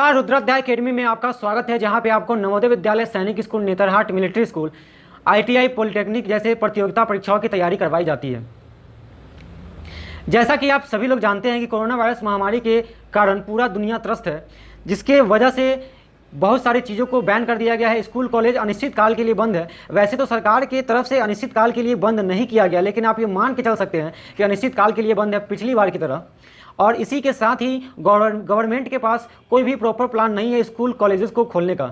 नमस्कार, रुद्राध्याय अकेडमी में आपका स्वागत है, जहां पे आपको नवोदय विद्यालय, सैनिक school, Netarhat military school, ITI, polytechnic जैसे प्रतियोगिता परीक्षाओं की तैयारी करवाई जाती है। जैसा कि आप सभी लोग जानते हैं कि कोरोना वायरस महामारी के कारण पूरा दुनिया त्रस्त है, जिसके वजह से बहुत सारी चीज़ों को बैन कर दिया गया है। स्कूल कॉलेज अनिश्चित काल के लिए बंद है। वैसे तो सरकार की तरफ से अनिश्चित काल के लिए बंद नहीं किया गया, लेकिन आप ये मान के चल सकते हैं कि अनिश्चित काल के लिए बंद है पिछली बार की तरह। और इसी के साथ ही गवर्नमेंट के पास कोई भी प्रॉपर प्लान नहीं है स्कूल कॉलेजेस को खोलने का।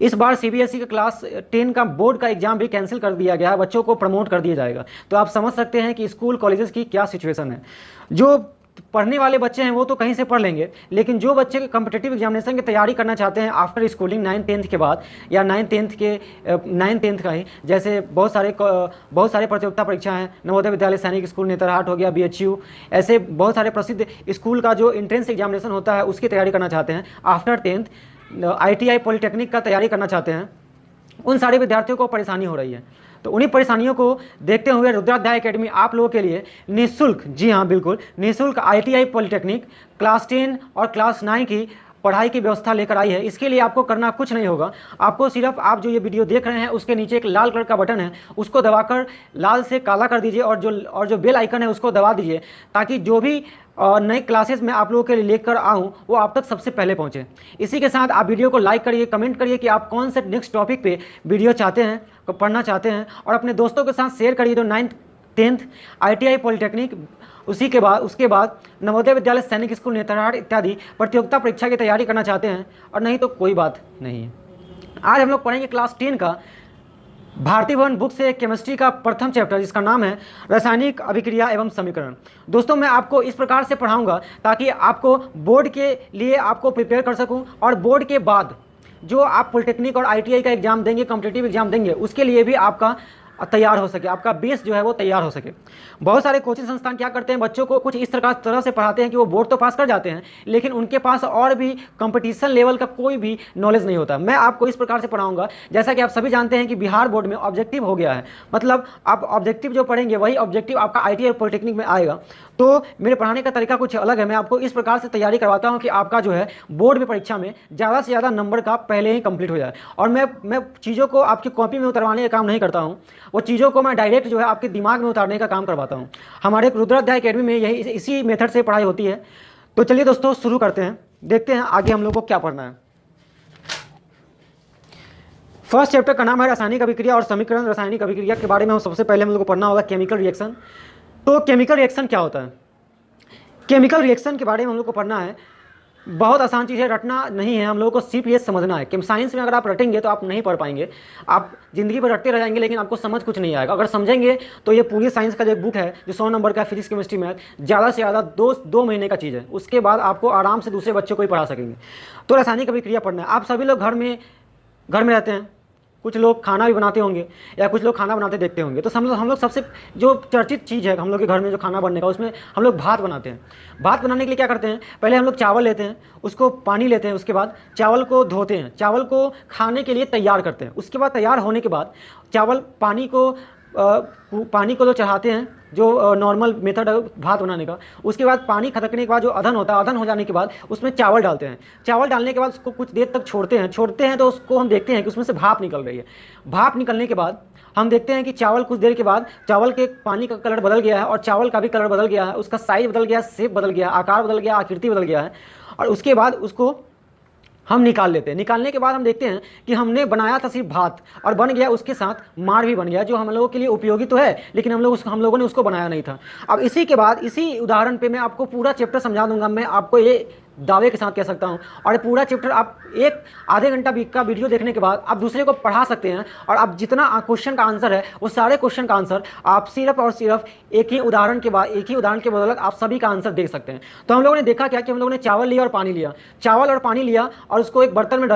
इस बार सीबीएसई का क्लास 10 का बोर्ड का एग्जाम भी कैंसिल कर दिया गया है, बच्चों को प्रमोट कर दिया जाएगा। तो आप समझ सकते हैं कि स्कूल कॉलेजेस की क्या सिचुएशन है। जो पढ़ने वाले बच्चे हैं वो तो कहीं से पढ़ लेंगे, लेकिन जो बच्चे कॉम्पिटिटिव एग्जामिनेशन की तैयारी करना चाहते हैं आफ्टर स्कूलिंग 9th-10th के बाद, या 9th-10th का ही, जैसे बहुत सारे प्रतियोगिता परीक्षा हैं, नवोदय विद्यालय, सैनिक स्कूल, नेतरहाट हो गया, बीएचयू, ऐसे बहुत सारे प्रसिद्ध स्कूल का जो एंट्रेंस एग्जामिनेशन होता है उसकी तैयारी करना चाहते हैं, आफ्टर 10th आईटीआई, पॉलिटेक्निक का तैयारी करना चाहते हैं, उन सारे विद्यार्थियों को परेशानी हो रही है। तो उन्हीं परेशानियों को देखते हुए रुद्राध्याय अकेडमी आप लोगों के लिए निःशुल्क, जी हाँ बिल्कुल निःशुल्क, आईटीआई, पॉलिटेक्निक क्लास 10 और क्लास 9 की पढ़ाई की व्यवस्था लेकर आई है। इसके लिए आपको करना कुछ नहीं होगा। आपको सिर्फ, आप जो ये वीडियो देख रहे हैं उसके नीचे एक लाल कलर का बटन है, उसको दबाकर लाल से काला कर दीजिए, और जो बेल आइकन है उसको दबा दीजिए, ताकि जो भी नए क्लासेस में आप लोगों के लिए लेकर आऊँ वो आप तक सबसे पहले पहुँचे। इसी के साथ आप वीडियो को लाइक करिए, कमेंट करिए कि आप कौन से नेक्स्ट टॉपिक पे वीडियो चाहते हैं, पढ़ना चाहते हैं, और अपने दोस्तों के साथ शेयर करिए। तो 9th-10th आईटीआई, पॉलिटेक्निक, उसके बाद नवोदय विद्यालय, सैनिक स्कूल, नेतरहाट इत्यादि प्रतियोगिता परीक्षा की तैयारी करना चाहते हैं, और नहीं तो कोई बात नहीं है। आज हम लोग पढ़ेंगे क्लास 10 का भारतीय भवन बुक से केमिस्ट्री का प्रथम चैप्टर, जिसका नाम है रासायनिक अभिक्रिया एवं समीकरण। दोस्तों, मैं आपको इस प्रकार से पढ़ाऊंगा ताकि आपको बोर्ड के लिए आपको प्रिपेयर कर सकूं, और बोर्ड के बाद जो आप पॉलिटेक्निक और आईटीआई का एग्जाम देंगे, कॉम्पिटिटिव एग्जाम देंगे, उसके लिए भी आपका तैयार हो सके, आपका बेस जो है वो तैयार हो सके। बहुत सारे कोचिंग संस्थान क्या करते हैं, बच्चों को कुछ इस तरह से पढ़ाते हैं कि वो बोर्ड तो पास कर जाते हैं, लेकिन उनके पास और भी कंपटीशन लेवल का कोई भी नॉलेज नहीं होता। मैं आपको इस प्रकार से पढ़ाऊंगा, जैसा कि आप सभी जानते हैं कि बिहार बोर्ड में ऑब्जेक्टिव हो गया है, मतलब आप ऑब्जेक्टिव जो पढ़ेंगे वही ऑब्जेक्टिव आपका आईटीआई और पॉलिटेक्निक में आएगा। तो मेरे पढ़ाने का तरीका कुछ अलग है। मैं आपको इस प्रकार से तैयारी करवाता हूँ कि आपका जो है बोर्ड में परीक्षा में ज़्यादा से ज़्यादा नंबर का पहले ही कंप्लीट हो जाए। और मैं चीज़ों को आपकी कॉपी में उतरवाने का काम नहीं करता हूँ, वो चीज़ों को मैं डायरेक्ट जो है आपके दिमाग में उतारने का काम करवाता हूँ। हमारे रुद्राध्याय अकेडमी में यही इसी मेथड से पढ़ाई होती है। तो चलिए दोस्तों शुरू करते हैं, देखते हैं आगे हम लोग को क्या पढ़ना है। फर्स्ट चैप्टर का नाम है रासायनिक अभिक्रिया और समीकरण। रासायनिक अभिक्रिया के बारे में सबसे पहले हम लोग को पढ़ना होगा केमिकल रिएक्शन। तो केमिकल रिएक्शन क्या होता है? केमिकल रिएक्शन के बारे में हम लोग को पढ़ना है। बहुत आसान चीज़ है, रटना नहीं है, हम लोगों को सिर्फ ये समझना है कि साइंस में अगर आप रटेंगे तो आप नहीं पढ़ पाएंगे, आप जिंदगी भर रटते रह जाएंगे, लेकिन आपको समझ कुछ नहीं आएगा। अगर समझेंगे तो ये पूरी साइंस का जो बुक है, जो 100 नंबर का फिजिक्स, केमिस्ट्री, मैथ, ज़्यादा से ज़्यादा दो महीने का चीज़ है, उसके बाद आपको आराम से दूसरे बच्चों को ही पढ़ा सकेंगे। तो रासायनिक अभिक्रिया पढ़ना है। आप सभी लोग घर में रहते हैं, कुछ लोग खाना भी बनाते होंगे या कुछ लोग खाना बनाते देखते होंगे। तो हम लोग सबसे जो चर्चित चीज़ है हम लोग के घर में जो खाना बनने का, उसमें हम लोग भात बनाते हैं। भात बनाने के लिए क्या करते हैं, पहले हम लोग चावल लेते हैं, उसको पानी लेते हैं, उसके बाद चावल को धोते हैं, चावल को खाने के लिए तैयार करते हैं। उसके बाद तैयार होने के बाद चावल पानी को जो चढ़ाते हैं, जो नॉर्मल मेथड है भात बनाने का। उसके बाद पानी खदकने के बाद जो अधन होता है, अधन हो जाने के बाद उसमें चावल डालते हैं। चावल डालने के बाद उसको कुछ देर तक छोड़ते हैं तो उसको हम देखते हैं कि उसमें से भाप निकल रही है। भाप निकलने के बाद हम देखते हैं कि चावल कुछ देर के बाद चावल के पानी का कलर बदल गया है, और चावल का भी कलर बदल गया है, उसका साइज बदल गया, शेप बदल गया, आकार बदल गया, आकृति बदल गया है। और उसके बाद उसको हम निकाल लेते हैं। निकालने के बाद हम देखते हैं कि हमने बनाया था सिर्फ भात, और बन गया उसके साथ मार भी बन गया, जो हम लोगों के लिए उपयोगी तो है, लेकिन हम लोगों ने उसको बनाया नहीं था। अब इसी के बाद इसी उदाहरण पे मैं आपको पूरा चैप्टर समझा दूंगा। मैं आपको ये दावे के साथ कह सकता हूँ, और पूरा चैप्टर आप एक आधे घंटा का वीडियो देखने के बाद आप दूसरे को पढ़ा सकते हैं, और आप जितना क्वेश्चन का आंसर है वो सारे क्वेश्चन का आंसर आप सिर्फ और सिर्फ एक ही उदाहरण के बदौलत आप सभी का आंसर देख सकते हैं। तो हम लोगों ने देखा क्या कि हम लोगों ने चावल लिया और पानी लिया, और उसको एक बर्तन में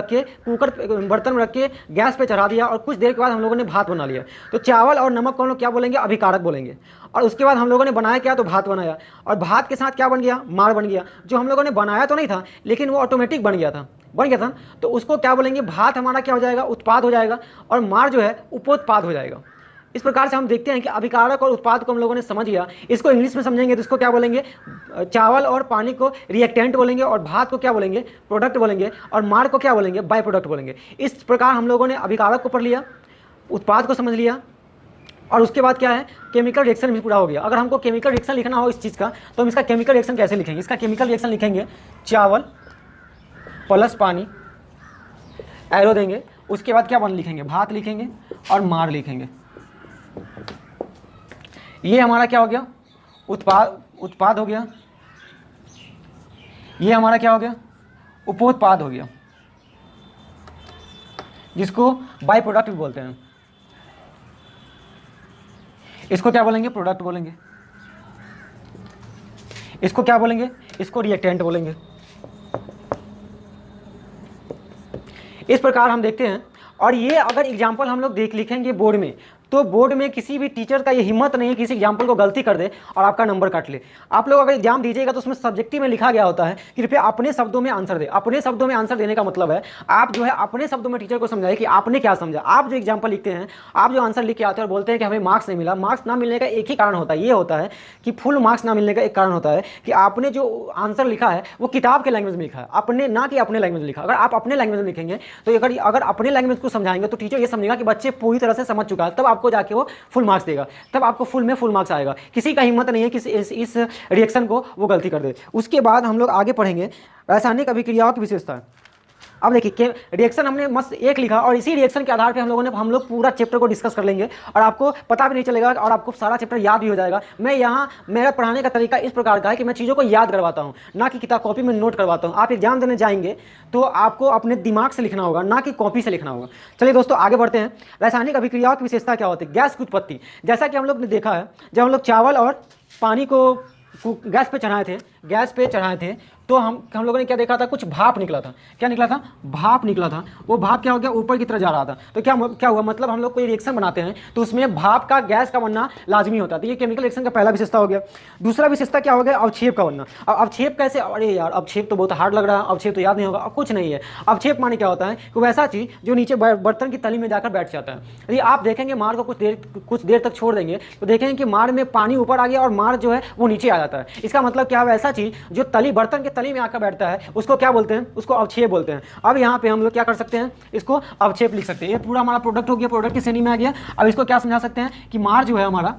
रख के गैस पे चढ़ा दिया, और कुछ देर के बाद हम लोगों ने भात बना लिया। तो चावल और नमक को हम लोग क्या बोलेंगे, अभिकारक बोलेंगे। और उसके बाद हम लोगों ने बनाया क्या, तो भात बनाया, और भात के साथ क्या बन गया, मार बन गया। जो हम लोगों ने बनाया तो नहीं था, लेकिन वो ऑटोमेटिक बन गया था। तो उसको क्या बोलेंगे, भात हमारा क्या हो जाएगा, उत्पाद हो जाएगा, और मार जो है उपोत्पाद हो जाएगा। इस प्रकार से हम देखते हैं कि अभिकारक और उत्पाद को हम लोगों ने समझ लिया। इसको इंग्लिश में समझेंगे तो इसको क्या बोलेंगे, चावल और पानी को रिएक्टेंट बोलेंगे, और भात को क्या बोलेंगे, प्रोडक्ट बोलेंगे, और मार को क्या बोलेंगे, बाय प्रोडक्ट बोलेंगे। इस प्रकार हम लोगों ने अभिकारक को पढ़ लिया, उत्पाद को समझ लिया, और उसके बाद क्या है, केमिकल रिएक्शन भी पूरा हो गया। अगर हमको केमिकल रिएक्शन लिखना हो इस चीज़ का, तो हम इसका केमिकल रिएक्शन कैसे लिखेंगे, इसका केमिकल रिएक्शन लिखेंगे चावल प्लस पानी, एरो देंगे, उसके बाद क्या लिखेंगे, भात लिखेंगे और मार लिखेंगे। ये हमारा क्या हो गया, उत्पाद हो गया। ये हमारा क्या हो गया, उपोत्पाद हो गया, जिसको बाय प्रोडक्ट भी बोलते हैं। इसको क्या बोलेंगे, प्रोडक्ट बोलेंगे। इसको क्या बोलेंगे, इसको रिएक्टेंट बोलेंगे। इस प्रकार हम देखते हैं। और ये अगर एग्जाम्पल हम लोग लिखेंगे बोर्ड में, तो बोर्ड में किसी भी टीचर का ये हिम्मत नहीं है किसी एग्जाम्पल को गलती कर दे और आपका नंबर काट ले। आप लोग अगर एग्जाम दीजिएगा तो उसमें सब्जेक्टिव में लिखा गया होता है कि कृपया अपने शब्दों में आंसर दे। अपने शब्दों में आंसर देने का मतलब है आप जो है अपने शब्दों में टीचर को समझाइए कि आपने क्या समझा। आप जो एग्जाम्पल लिखते हैं, आप जो आंसर लिख के आते हैं और बोलते हैं कि हमें मार्क्स नहीं मिला, मार्क्स ना मिलने का एक ही कारण होता है, ये होता है कि फुल मार्क्स ना मिलने का एक कारण होता है कि आपने जो आंसर लिखा है वो किताब के लैंग्वेज में लिखा है, अपने ना कि अपने लैंग्वेज में लिखा। अगर आप अपने लैंग्वेज में लिखेंगे तो अगर अपने लैंग्वेज को समझाएंगे तो टीचर ये समझेगा कि बच्चे पूरी तरह से समझ चुका है, तब आपको जाके वो फुल मार्क्स देगा, तब आपको फुल में फुल मार्क्स आएगा। किसी का हिम्मत नहीं है कि इस रिएक्शन को वो गलती कर दे। उसके बाद हम लोग आगे पढ़ेंगे रासायनिक अभिक्रियाओं की विशेषता। अब देखिए रिएक्शन हमने मस्त एक लिखा और इसी रिएक्शन के आधार पे हम लोग पूरा चैप्टर को डिस्कस कर लेंगे और आपको पता भी नहीं चलेगा और आपको सारा चैप्टर याद भी हो जाएगा। मैं यहाँ मेरा पढ़ाने का तरीका इस प्रकार का है कि मैं चीज़ों को याद करवाता हूँ, ना कि किताब कॉपी में नोट करवाता हूँ। आप एग्जाम देने जाएंगे तो आपको अपने दिमाग से लिखना होगा, ना कि कॉपी से लिखना होगा। चलिए दोस्तों आगे बढ़ते हैं। रासायनिक अभिक्रियाओं की विशेषता क्या होती है, गैस की उत्पत्ति। जैसा कि हम लोग ने देखा है, जब हम लोग चावल और पानी को गैस पे चढ़ाए थे तो हम लोगों ने क्या देखा था, कुछ भाप निकला था। क्या निकला था, भाप निकला था। वो भाप क्या हो गया, ऊपर की तरफ जा रहा था। तो क्या हुआ, मतलब हम लोग कोई रिएक्शन बनाते हैं तो उसमें भाप का गैस का बनना लाजमी होता है। तो ये केमिकल रिएक्शन का पहला विशेषता हो गया। दूसरा विशेषता क्या हो गया, अवक्षेप का बनना। अब अवक्षेप कैसे, अरे यार अवक्षेप तो बहुत हार्ड लग रहा है, अवक्षेप तो याद नहीं होगा। अब कुछ नहीं है, अवक्षेप माने क्या होता है कि वैसा चीज़ जो नीचे बर्तन की तली में जाकर बैठ जाता है। यदि आप देखेंगे मार को कुछ देर तक छोड़ देंगे तो देखेंगे कि मार में पानी ऊपर आ गया और मार जो है वो नीचे आ जाता है। इसका मतलब क्या है, वैसा चीज़ जो बर्तन के तली में आकर बैठता है उसको क्या बोलते हैं, उसको अवक्षेप बोलते हैं। अब यहाँ पे हम लोग क्या कर सकते हैं, इसको अवक्षेप लिख सकते हैं। ये पूरा हमारा प्रोडक्ट हो गया, प्रोडक्ट की श्रेणी में आ गया। अब इसको क्या समझा सकते हैं कि मार जो है हमारा,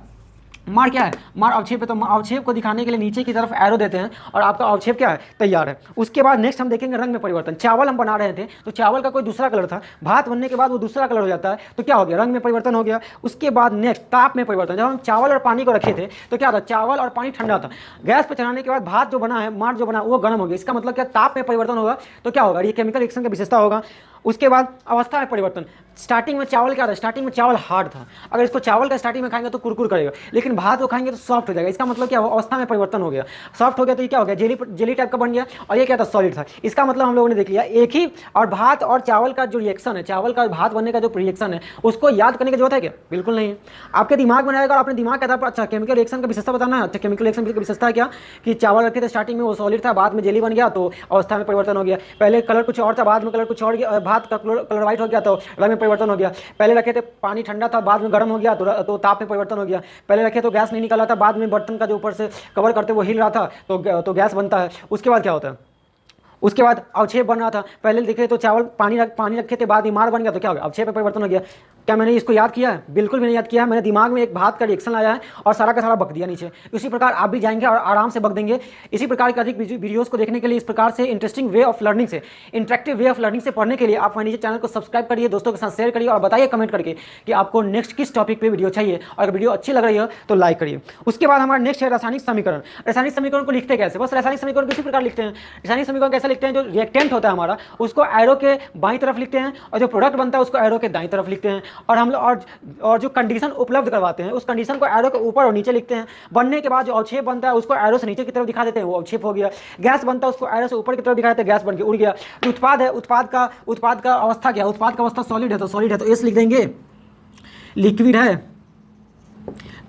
मार क्या है, मार अवक्षेप है। तो अवक्षेप को दिखाने के लिए नीचे की तरफ एरो देते हैं और आपका अवक्षेप क्या है, तैयार है। उसके बाद नेक्स्ट हम देखेंगे रंग में परिवर्तन। चावल हम बना रहे थे तो चावल का कोई दूसरा कलर था, भात बनने के बाद वो दूसरा कलर हो जाता है, तो क्या हो गया, रंग में परिवर्तन हो गया। उसके बाद नेक्स्ट ताप में परिवर्तन। जब हम चावल और पानी को रखे थे तो क्या था, चावल और पानी ठंडा था, गैस पर चढ़ाने के बाद भात जो बना है, मार जो बना वो गर्म हो गया। इसका मतलब क्या, ताप में परिवर्तन होगा। तो क्या होगा, ये केमिकल रिएक्शन का विशेषता होगा। उसके बाद अवस्था में परिवर्तन। स्टार्टिंग में चावल क्या था, स्टार्टिंग में चावल हार्ड था, अगर इसको चावल का स्टार्टिंग में खाएंगे तो कुरकुर करेगा, लेकिन भात को खाएंगे तो सॉफ्ट हो जाएगा। इसका मतलब क्या हुआ, अवस्था में परिवर्तन हो गया, सॉफ्ट हो गया। तो ये क्या हो गया, जेली टाइप का बन गया। और ये क्या था, सॉलिड था। इसका मतलब हम लोगों ने देख लिया एक ही। और भात और चावल का जो रिएक्शन है, चावल का भात बनने का जो रिएक्शन है, उसको याद करने की जरूरत है क्या, बिल्कुल नहीं है। आपके दिमाग में रहेगा और अपने दिमाग के आधार पर अच्छा केमिकल रिएक्शन का विशेषता बताना है। अच्छा केमिकल रिएक्शन की विशेषता है क्या, कि चावल रखे थे स्टार्टिंग में वो सॉलिड था, बाद में जेली बन गया तो अवस्था में परिवर्तन हो गया। पहले कलर कुछ और था, बाद में कलर कुछ और, भात का कलर व्हाइट हो गया तो रंग में परिवर्तन हो गया। पहले रखे थे पानी ठंडा था, बाद में गर्म हो गया तो ताप में परिवर्तन हो गया। पहले रखे तो गैस नहीं निकला था, बाद में बर्तन का जो ऊपर से कवर करते वो हिल रहा था तो गैस बनता है। उसके बाद क्या होता है, उसके बाद अवक्षेप बन रहा था। पहले देखे तो चावल पानी रखे थे, बाद में मार बन गया तो क्या हो गया, अवक्षेप में परिवर्तन हो गया। क्या मैंने इसको याद किया है, बिल्कुल भी नहीं याद किया है। मैंने दिमाग में एक भात का रिएक्शन लाया है और सारा का सारा बक दिया नीचे। इसी प्रकार आप भी जाएंगे और आराम से बक देंगे। इसी प्रकार के अधिक वीडियोस को देखने के लिए, इस प्रकार से इंटरेस्टिंग वे ऑफ लर्निंग से, इंटरेक्टिव वे ऑफ लर्निंग से पढ़ने के लिए आप नीचे चैनल को सब्सक्राइब करिए, दोस्तों के साथ शेयर करिए और बताइए कमेंट करके कि आपको नेक्स्ट किस टॉपिक पर वीडियो चाहिए। और अगर वीडियो अच्छी लग रही है तो लाइक करिए। उसके बाद हमारा नेक्स्ट है रासायनिक समीकरण। रासायनिक समीकरण को लिखते कैसे, बस रासायनिक समीकरण किसी प्रकार लिखते हैं। रासायनिक समीकरण कैसे लिखते हैं, जो रिएक्टेंट होता है हमारा उसको एरो के बाईं तरफ लिखते हैं और जो प्रोडक्ट बनता है उसको एरो के दाईं तरफ लिखते हैं। और हम लोग और जो कंडीशन उपलब्ध करवाते हैं उस कंडीशन को एरो के ऊपर और नीचे लिखते हैं। बनने के बाद जो अवक्षेप बनता है उसको एरो से नीचे की तरफ दिखा देते हैं, वो अवक्षेप हो गया। गैस बनता है उसको एरो से ऊपर की तरफ दिखा देते हैं, गैस बन के उड़ गया। उत्पाद है, उत्पाद का अवस्था क्या है, उत्पाद का अवस्था सॉलिड है तो एस लिख देंगे। लिक्विड है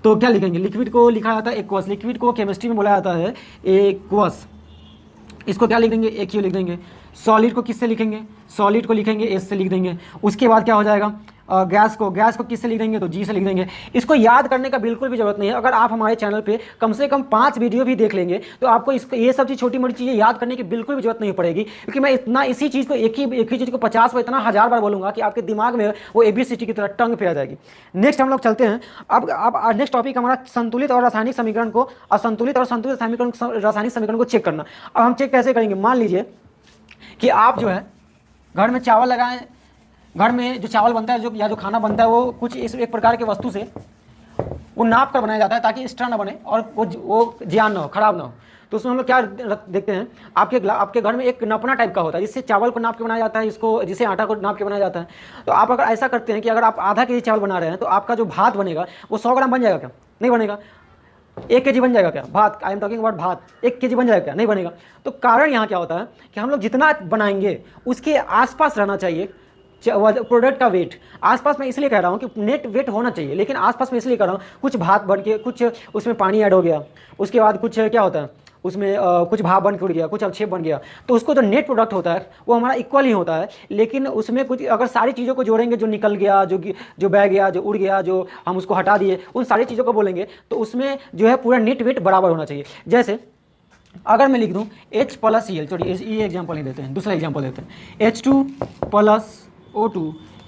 तो क्या लिखेंगे, लिक्विड को लिखा जाता है एक्वस। लिक्विड को केमिस्ट्री में बोला जाता है एक्वस, इसको क्या लिख देंगे, एक्यू लिख देंगे। सॉलिड को किससे लिखेंगे, सॉलिड को लिखेंगे एस से लिख देंगे। उसके बाद क्या हो जाएगा, गैस को किससे लिख देंगे, तो जी से लिख देंगे। इसको याद करने का बिल्कुल भी जरूरत नहीं है। अगर आप हमारे चैनल पे कम से कम 5 वीडियो भी देख लेंगे तो आपको इसको ये सब चीज़ छोटी मोटी चीज़ें याद करने की बिल्कुल भी जरूरत नहीं पड़ेगी, क्योंकि मैं इतना इसी चीज़ को एक ही चीज़ को 50 बार इतना 1000 बार बोलूँगा कि आपके दिमाग में वो ABCD की तरह टंग पे आ जाएगी। नेक्स्ट हम लोग चलते हैं। अब नेक्स्ट टॉपिक हमारा संतुलित और रासायनिक समीकरण को, असंतुलित और संतुलित रासायनिक समीकरण को चेक करना। अब हम चेक कैसे करेंगे, मान लीजिए कि आप जो है घर में चावल लगाएं, घर में जो चावल बनता है जो खाना बनता है वो कुछ इस एक प्रकार के वस्तु से वो नाप कर बनाया जाता है ताकि एक्स्ट्रा ना बने और वो जियान ना हो, खराब ना हो। तो उसमें हम लोग क्या देखते हैं, आपके घर में एक नपना टाइप का होता है जिससे चावल को नाप के बनाया जाता है, जिसे आटा को नाप के बनाया जाता है। तो आप अगर ऐसा करते हैं कि अगर आप आधा केजी चावल बना रहे हैं तो आपका जो भात बनेगा वो 100 ग्राम बन जाएगा क्या, नहीं बनेगा। 1 केजी बन जाएगा क्या भात, आई एम टॉकिंग अबाउट भात, 1 केजी बन जाएगा क्या, नहीं बनेगा। तो कारण यहाँ क्या होता है कि हम लोग जितना बनाएंगे उसके आसपास रहना चाहिए प्रोडक्ट का वेट। आसपास मैं इसलिए कह रहा हूँ कि नेट वेट होना चाहिए, लेकिन आसपास मैं इसलिए कह रहा हूँ कुछ भात बन के कुछ उसमें पानी ऐड हो गया, उसके बाद कुछ क्या होता है उसमें कुछ भाप बन के उड़ गया, कुछ अवक्षेप बन गया, तो उसको जो नेट प्रोडक्ट होता है वो हमारा इक्वल ही होता है। लेकिन उसमें कुछ अगर सारी चीज़ों को जोड़ेंगे, जो निकल गया, जो बह गया, जो उड़ गया, जो हम उसको हटा दिए, उन सारी चीज़ों को बोलेंगे तो उसमें जो है पूरा नेट वेट बराबर होना चाहिए। जैसे अगर मैं लिख दूँ H + Cl, चलिए ये एग्जाम्पल नहीं देते हैं, दूसरा एग्जाम्पल देते हैं, H2 + O2,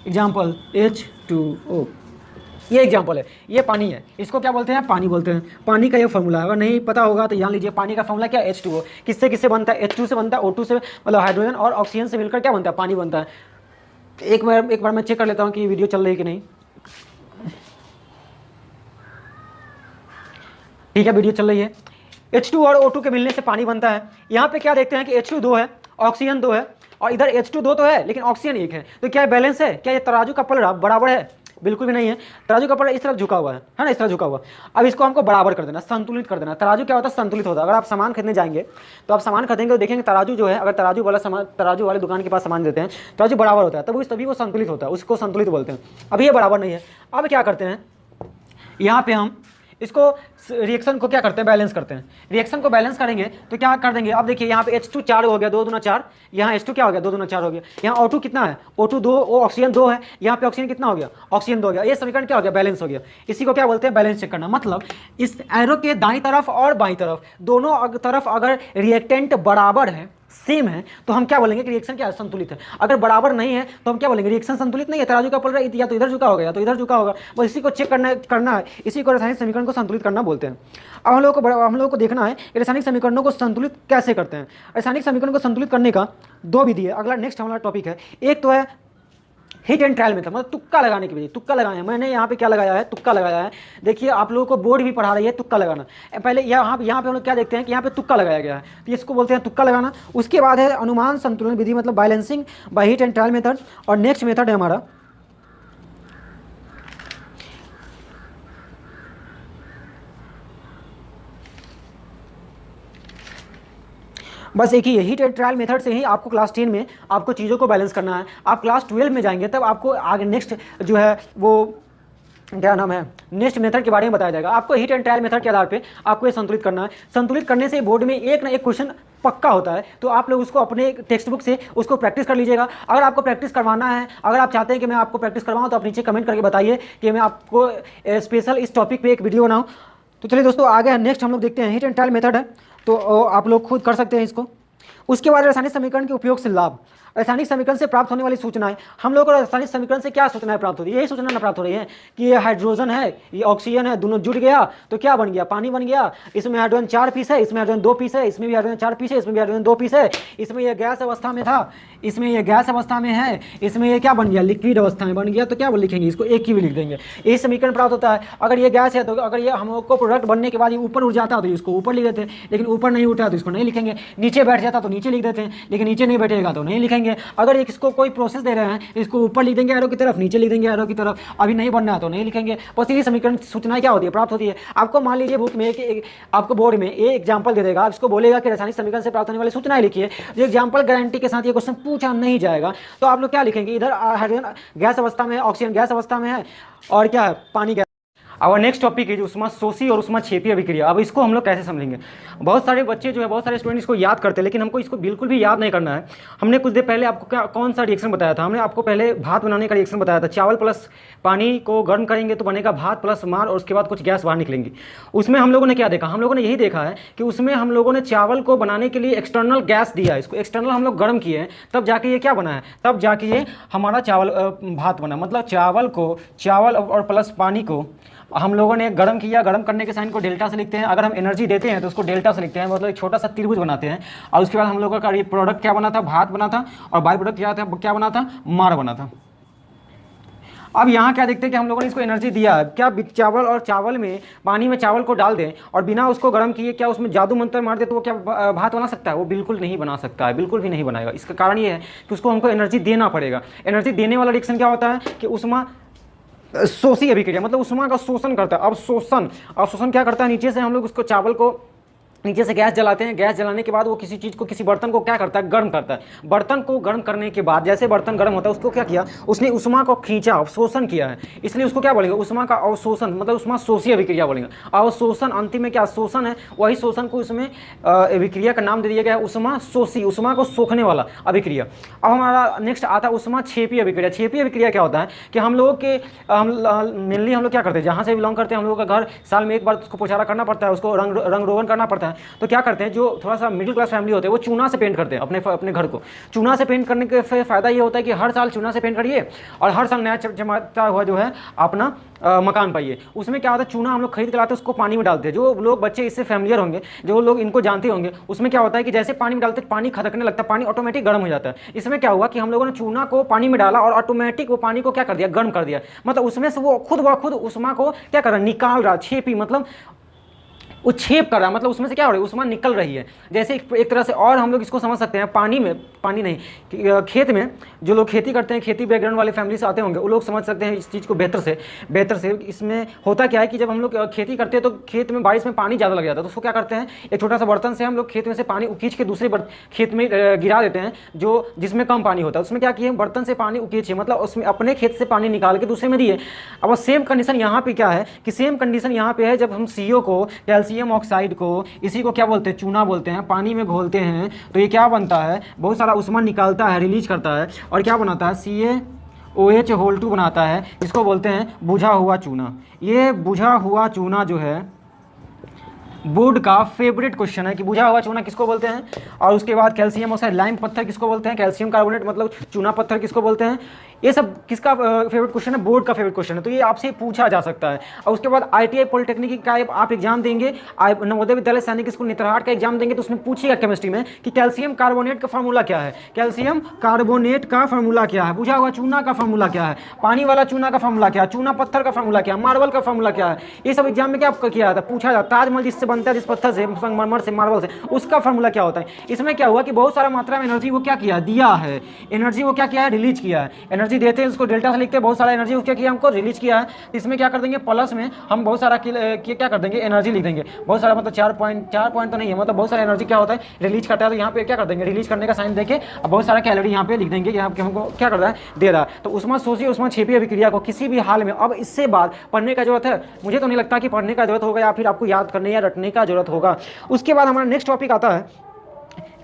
एग्जाम्पल H2O, ये एग्जाम्पल है, ये पानी है, इसको क्या बोलते हैं, पानी बोलते हैं। पानी का ये फॉर्मूला है, अगर नहीं पता होगा तो जान लीजिए पानी का फॉर्मूला क्या है, H2O। किससे किससे बनता है, H2 से बनता है, O2 से, मतलब हाइड्रोजन और ऑक्सीजन से मिलकर क्या बनता है, पानी बनता है। एक बार मैं चेक कर लेता हूँ कि वीडियो चल रही है कि नहीं। ठीक है, वीडियो चल रही है। H2 और O2 के मिलने से पानी बनता है। यहाँ पे क्या देखते हैं कि H2 2 है, ऑक्सीजन 2 है, और इधर H2 2 तो है लेकिन ऑक्सीजन 1 है। तो क्या बैलेंस है, क्या ये तराजू का पलड़ा बराबर है, बिल्कुल भी नहीं है। तराजू का पलड़ा इस तरफ झुका हुआ है ना, इस तरफ झुका हुआ। अब इसको हमको बराबर कर देना, संतुलित कर देना। तराजू क्या होता है, संतुलित होता है। अगर आप सामान खरीदने जाएंगे तो आप सामान खरीदेंगे तो देखेंगे तराजू जो है, अगर तराजू वाले दुकान के पास सामान देते हैं, तराजू बराबर होता है, तभी वो संतुलित होता है, उसको संतुलित बोलते हैं। अब ये बराबर नहीं है। अब क्या करते हैं, यहाँ पे हम इसको रिएक्शन को क्या करते हैं, बैलेंस करते हैं। रिएक्शन को बैलेंस करेंगे तो क्या कर देंगे, अब देखिए यहाँ पे H2 4 हो गया, 2 दूना 4, यहाँ H2 क्या हो गया, 2 दूना 4 हो गया। यहाँ O2 कितना है, O2 2, ऑक्सीजन 2 है, यहाँ पे ऑक्सीजन कितना हो गया, ऑक्सीजन 2 हो गया। ये समीकरण क्या हो गया, बैलेंस हो गया। इसी को क्या बोलते हैं, बैलेंस चेक करना। मतलब इस एरो के दाईं तरफ और बाईं तरफ दोनों तरफ अगर रिएक्टेंट बराबर है, सेम है, तो हम क्या बोलेंगे कि रिएक्शन क्या है, संतुलित है। अगर बराबर नहीं है तो हम क्या बोलेंगे, रिएक्शन संतुलित नहीं है। तराजू का पलड़ा या तो इधर झुका होगा या तो इधर झुका होगा, बस इसी को चेक करना है। इसी को रासायनिक समीकरण को संतुलित करना बोलते हैं। अब हम लोगों को देखना है कि रासायनिक समीकरणों को संतुलित कैसे करते हैं। रासायनिक समीकरण को संतुलित करने का 2 विधि है। अगला नेक्स्ट हमारा टॉपिक है, एक तो है हिट एंड ट्रायल मेथड, मतलब तुक्का लगाने की विधि। तुक्का लगाए हैं, मैंने यहाँ पे क्या लगाया है, तुक्का लगाया है। देखिए आप लोगों को बोर्ड भी पढ़ा रही है तुक्का लगाना। पहले यहाँ पे हम लोग क्या देखते हैं कि यहाँ पे तुक्का लगाया गया है, तो इसको बोलते हैं तुक्का लगाना। उसके बाद है अनुमान संतुलन विधि, मतलब balancing by hit and trial method. और नेक्स्ट मेथड है हमारा बस एक ही है, हिट एंड ट्रायल मेथड से ही आपको क्लास 10 में आपको चीज़ों को बैलेंस करना है। आप क्लास 12 में जाएंगे तब आपको आगे नेक्स्ट जो है वो क्या नाम है, नेक्स्ट मेथड के बारे में बताया जाएगा। आपको हिट एंड ट्रायल मेथड के आधार पे आपको ये संतुलित करना है। संतुलित करने से बोर्ड में एक ना एक क्वेश्चन पक्का होता है, तो आप लोग उसको अपने टेक्स्ट बुक से उसको प्रैक्टिस कर लीजिएगा। अगर आपको प्रैक्टिस करवाना है, अगर आप चाहते हैं कि मैं आपको प्रैक्टिस करवाऊँ, तो आप नीचे कमेंट करके बताइए कि मैं आपको स्पेशल इस टॉपिक पर एक वीडियो बनाऊँ। तो चलिए दोस्तों आगे नेक्स्ट हम लोग देखते हैं, हिट एंड ट्रायल मेथड है, तो आप लोग खुद कर सकते हैं इसको। उसके बाद रासायनिक समीकरण के उपयोग से लाभ। रासायनिक समीकरण से प्राप्त होने वाली सूचनाएं, हम लोग को रासायनिक समीकरण से क्या सूचनाएं प्राप्त हो रही है, यही सूचना प्राप्त हो रही है कि ये हाइड्रोजन है, ये ऑक्सीजन है, दोनों जुड़ गया तो क्या बन गया, पानी बन गया। इसमें हाइड्रोजन 4 पीस है, इसमें हाइड्रोजन 2 पीस है, इसमें भी हाइड्रोजन 4 पीस है, इसमें भी हाइड्रोजन 2 पीस है। इसमें यह गैस अवस्था में था, इसमें यह गैस अवस्था में है, इसमें यह क्या बन गया, लिक्विड अवस्था में बन गया। तो क्या लिखेंगे, इसको एक ही भी लिख देंगे, यही समीकरण प्राप्त होता है। अगर ये गैस है तो अगर ये हम लोग को प्रोडक्ट बनने के बाद ये ऊपर उठ जाता तो इसको ऊपर लिख देते हैं, लेकिन ऊपर नहीं उठा तो इसको नहीं लिखेंगे। नीचे बैठ जाता तो नीचे लिख देते हैं, लेकिन नीचे नहीं बैठेगा तो नहीं लिखेंगे। अगर इसको कोई प्रोसेस दे रहे हैं, इसको ऊपर लिख देंगे एरो की तरफ, नीचे लिख देंगे एरो की तरफ, अभी नहीं बनना है तो नहीं लिखेंगे। बस यही समीकरण सूचनाएं क्या होती है, प्राप्त होती है। आपको मान लीजिए बुक में आपको बोर्ड में ये एग्जाम्पल दे देगा, आप इसको बोलेगा कि रासायनिक समीकरण से प्राप्त होने वाली सूचनाएं लिखिए। जो एग्जाम्पल गारंटी के साथ ये क्वेश्चन पूछा नहीं जाएगा तो आप लोग क्या लिखेंगे, इधर हाइड्रोजन गैस अवस्था में है, ऑक्सीजन गैस अवस्था में है, और क्या है, पानी गैस। और नेक्स्ट टॉपिक है उष्मा शोषी और उष्मा क्षेपी अभिक्रिया। अब इसको हम लोग कैसे समझेंगे? बहुत सारे बच्चे जो है, बहुत सारे स्टूडेंट इसको याद करते हैं, लेकिन हमको इसको बिल्कुल भी याद नहीं करना है। हमने कुछ देर पहले आपको क्या कौन सा रिएक्शन बताया था? हमने आपको पहले भात बनाने का रिएक्शन बताया था। चावल प्लस पानी को गर्म करेंगे तो बनेगा भात प्लस मार, और उसके बाद कुछ गैस बाहर निकलेंगी। उसमें हम लोगों ने क्या देखा? हम लोगों ने यही देखा है कि उसमें हम लोगों ने चावल को बनाने के लिए एक्सटर्नल गैस दिया, इसको एक्सटर्नल हम लोग गर्म किए हैं, तब जाके ये क्या बना है, तब जाके ये हमारा चावल भात बना। मतलब चावल और प्लस पानी को हम लोगों ने गर्म किया। गर्म करने के साइन को डेल्टा से लिखते हैं। अगर हम एनर्जी देते हैं तो उसको डेल्टा से लिखते हैं, मतलब एक छोटा सा त्रिभुज बनाते हैं। और उसके बाद हम लोगों का ये प्रोडक्ट क्या बना था? भात बना था। और बाई प्रोडक्ट क्या बना था? मार बना था। अब यहाँ क्या देखते हैं कि हम लोगों ने इसको एनर्जी दिया है। क्या चावल में पानी में चावल को डाल दें और बिना उसको गर्म किए क्या उसमें जादू मंत्र मार दे तो वो क्या भात बना सकता है? वो बिल्कुल नहीं बना सकता है, बिल्कुल भी नहीं बनाएगा। इसका कारण ये है कि उसको हमको एनर्जी देना पड़ेगा। एनर्जी देने वाला रिएक्शन क्या होता है कि उष्मा शोषी अभिक्रिया, मतलब उष्मा का शोषण करता है। अब शोषण क्या करता है? नीचे से हम लोग उसको चावल को नीचे से गैस जलाते हैं। गैस जलाने के बाद वो किसी चीज़ को, किसी बर्तन को क्या करता है? गर्म करता है। बर्तन को गर्म करने के बाद जैसे बर्तन गर्म होता है उसको क्या किया? उसने उष्मा को खींचा, अवशोषण किया है, इसलिए उसको क्या बोलेंगे? उष्मा का अवशोषण, मतलब उष्मा शोषी अभिक्रिया बोलेंगे। अवशोषण अंतिम में क्या शोषण है, वही शोषण को इसमें अभिक्रिया का नाम दे दिया गया है उष्मा शोषी, उष्मा को सोखने वाला अभिक्रिया। अब हमारा नेक्स्ट आता है उष्मा क्षेपी अभिक्रिया। क्षेपी अभिक्रिया क्या होता है कि हम लोग मेनली हम लोग क्या करते हैं, जहाँ से बिलोंग करते हैं, हम लोग का घर साल में एक बार उसको पोछारा करना पड़ता है, उसको रंग रोगन करना पड़ता है। तो क्या करते हैं, जो थोड़ा सा मिडिल क्लास फैमिली होते हैं वो चूना से पेंट करते हैं अपने घर को। चूना से पेंट करने के फायदा ये होता है कि हर साल चूना से पेंट करिए और हर साल नया चमकता हुआ जो है अपना मकान पाइए। उसमें क्या होता है, चूना हम लोग खरीद के लाते हैं, उसको पानी में डालते हैं। जो लोग बच्चे इससे फैमिलियर होंगे, जो लोग इनको जानते होंगे, उसमें क्या होता है कि जैसे पानी में डालते हैं पानी खदकने लगता है, पानी ऑटोमेटिक गर्म हो जाता है। इसमें क्या हुआ कि हम लोगों ने चूना को पानी में डाला और ऑटोमेटिक वो पानी को क्या कर दिया? गर्म कर दिया। मतलब उसमें से वो खुद ब खुद उष्मा को क्या कर रहा है? निकाल रहा। छेपी मतलब वो छेप कर रहा है, मतलब उसमें से क्या हो रहा है? उष्मा निकल रही है। जैसे एक तरह से और हम लोग इसको समझ सकते हैं, पानी नहीं, खेत में जो लोग खेती करते हैं, खेती बैकग्राउंड वाले फैमिली से आते होंगे, वो लोग समझ सकते हैं इस चीज़ को बेहतर से। इसमें होता क्या है कि जब हम लोग खेती करते हैं तो खेत में बारिश में पानी ज़्यादा लग जाता है, तो उसको क्या करते हैं, एक छोटा सा बर्तन से हम लोग खेत में से पानी उकीच के दूसरे खेत में गिरा देते हैं, जिसमें कम पानी होता है। उसमें क्या किए, बर्तन से पानी उकीचे, मतलब उसमें अपने खेत से पानी निकाल के दूसरे में दिए। अब सेम कंडीशन यहाँ पे क्या है कि सेम कंडीशन यहाँ पे है, जब हम CO को, कैल्शियम ऑक्साइड को, इसी को क्या बोलते हैं? चूना बोलते हैं, पानी में घोलते हैं तो ये क्या बनता है? बहुत सारा उष्मा निकालता है, रिलीज करता है, और क्या बनाता है? CaOH बनाता है। इसको बोलते हैं बुझा हुआ चूना। ये बुझा हुआ चूना जो है बोर्ड का फेवरेट क्वेश्चन है कि बुझा हुआ चूना किसको बोलते हैं। और उसके बाद कैल्शियम ऑक्साइड, लाइम पत्थर किसको बोलते हैं? कैल्शियम कार्बोनेट मतलब चूना पत्थर किसको बोलते हैं? ये सब किसका फेवरेट क्वेश्चन है? बोर्ड का फेवरेट क्वेश्चन है, तो ये आपसे पूछा जा सकता है। और उसके बाद ITI पॉलिटेक्निक का आप एग्जाम देंगे, नवोदय विद्यालय सैनिक स्कूल नेतरहाट का एग्जाम देंगे, तो उसमें पूछेगा केमिस्ट्री में कि कैल्शियम कार्बोनेट का फार्मूला क्या है, कैल्शियम कार्बोनेट का फार्मूला क्या है, बुझा हुआ चूना का फार्मूला क्या है, पानी वाला चूना का फार्मूला क्या है, चूना पत्थर का फार्मूला क्या है, मार्बल का फार्मूला क्या है। ये सब एग्जाम में क्या किया जाता है? पूछा जाता है। ताजमहल जिससे बनता है, जिस पत्थर से, संगमरमर से, मार्बल से, उसका फार्मूला क्या होता है। इसमें क्या हुआ कि बहुत सारा मात्रा में एनर्जी वो क्या किया? दिया है। एनर्जी वो क्या किया है? रिलीज किया है। एनर्जी देते हैं उसको डेल्टा से लिखते हैं, बहुत सारा एनर्जी क्या किया? हमको रिलीज किया है। इसमें क्या कर देंगे? प्लस में हम बहुत सारा क्या कर देंगे? एनर्जी लिख देंगे। बहुत सारा मतलब 4 पॉइंट तो नहीं है, मतलब बहुत सारा एनर्जी क्या होता है? रिलीज करता है। तो यहाँ पे क्या कर देंगे? रिलीज करने का साइन देके अब बहुत सारा कैलोरी यहाँ पे लिख देंगे, यहाँ पे हमको क्या कर रहा है? दे रहा है। तो उष्मा शोषी उष्मा क्षेपी अभिक्रिया को किसी भी हाल में, अब इससे बाद पढ़ने का जरूरत है? मुझे तो नहीं लगता कि पढ़ने का जरूरत होगा, या फिर आपको याद करने या रटने का जरूरत होगा। उसके बाद हमारा नेक्स्ट टॉपिक आता है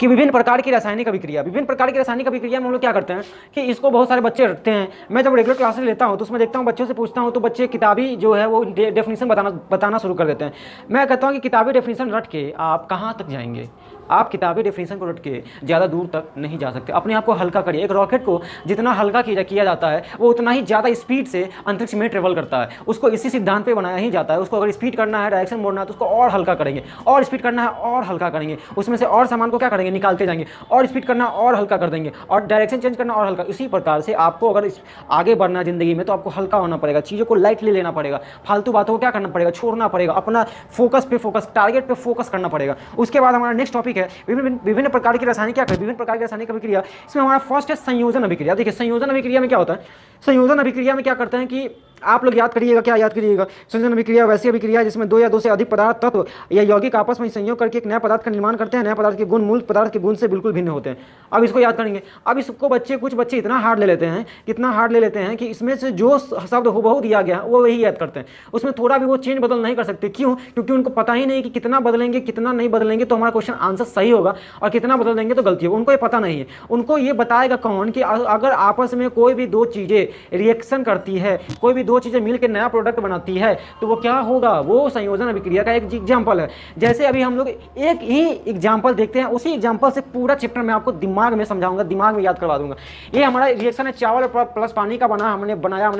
कि विभिन्न प्रकार की रासायनिक अभिक्रिया। विभिन्न प्रकार की रासायनिक अभिक्रिया में हम लोग क्या करते हैं कि इसको बहुत सारे बच्चे रखते हैं। मैं जब रेगुलर क्लासेस लेता हूं तो उसमें देखता हूं, बच्चों से पूछता हूं, तो बच्चे किताबी जो है वो डेफिनेशन बताना शुरू कर देते हैं। मैं कहता हूं कि किताबी डेफिनेशन रट के आप कहाँ तक जाएंगे? आप किताबी डेफिनेशन को रट के ज़्यादा दूर तक नहीं जा सकते। अपने आप को हल्का करिए। एक रॉकेट को जितना हल्का किया जाता है वो उतना ही ज़्यादा स्पीड से अंतरिक्ष में ट्रेवल करता है। उसको इसी सिद्धांत पे बनाया ही जाता है। उसको अगर स्पीड करना है, डायरेक्शन मोड़ना है, तो उसको और हल्का करेंगे, और स्पीड करना है और हल्का करेंगे, उसमें से और सामान को क्या करेंगे? निकालते जाएंगे, और स्पीड करना और हल्का कर देंगे, और डायरेक्शन चेंज करना और हल्का। इसी प्रकार से आपको अगर आगे बढ़ना है ज़िंदगी में तो आपको हल्का होना पड़ेगा, चीज़ों को लाइटली लेना पड़ेगा, फालतू बातों को क्या करना पड़ेगा? छोड़ना पड़ेगा, अपना फोकस टारगेट पे फोकस करना पड़ेगा। उसके बाद हमारा नेक्स्ट टॉपिक है विभिन्न प्रकार की रासायनिक क्या विभिन्न प्रकार की रासायनिक अभिक्रिया। इसमें हमारा फर्स्ट है संयोजन अभिक्रिया। देखिए संयोजन अभिक्रिया में क्या होता है? संयोजन अभिक्रिया में क्या करते हैं कि आप लोग याद करिएगा, क्या याद करिएगा, संयोजन अभिक्रिया वैसी अभिक्रिया जिसमें दो या दो से अधिक पदार्थ तत्व या यौगिक आपस में संयोग करके एक नया पदार्थ का निर्माण करते हैं। नए पदार्थ के गुण मूल पदार्थ के गुण से बिल्कुल भिन्न होते हैं। अब इसको याद करेंगे। अब इसको कुछ बच्चे इतना हार्ड ले लेते हैं, कितना हार्ड ले लेते हैं कि इसमें से जो शब्द हुबहू दिया गया वो वही याद करते हैं, उसमें थोड़ा भी वो चेंज बदल नहीं कर सकते। क्यों? क्योंकि उनको पता ही नहीं कि कितना बदलेंगे कितना नहीं बदलेंगे तो हमारा क्वेश्चन आंसर सही होगा और कितना बदल देंगे तो गलती होगा। उनको ये पता नहीं है। उनको ये बताएगा कौन कि अगर आपस में कोई भी दो चीज़ें रिएक्शन करती है, कोई भी दो चीज़ें मिलकर नया प्रोडक्ट बनाती है तो वो क्या होगा, वो संयोजन अभिक्रिया का एक एग्जाम्पल है। जैसे अभी हम लोग एक ही एग्जाम्पल देखते हैं, उसी एग्जाम्पल से पूरा चैप्टर मैं आपको दिमाग में समझाऊंगा, दिमाग में याद करवा दूंगा। ये हमारा रिएक्शन है चावल प्लस पानी का बना, हमने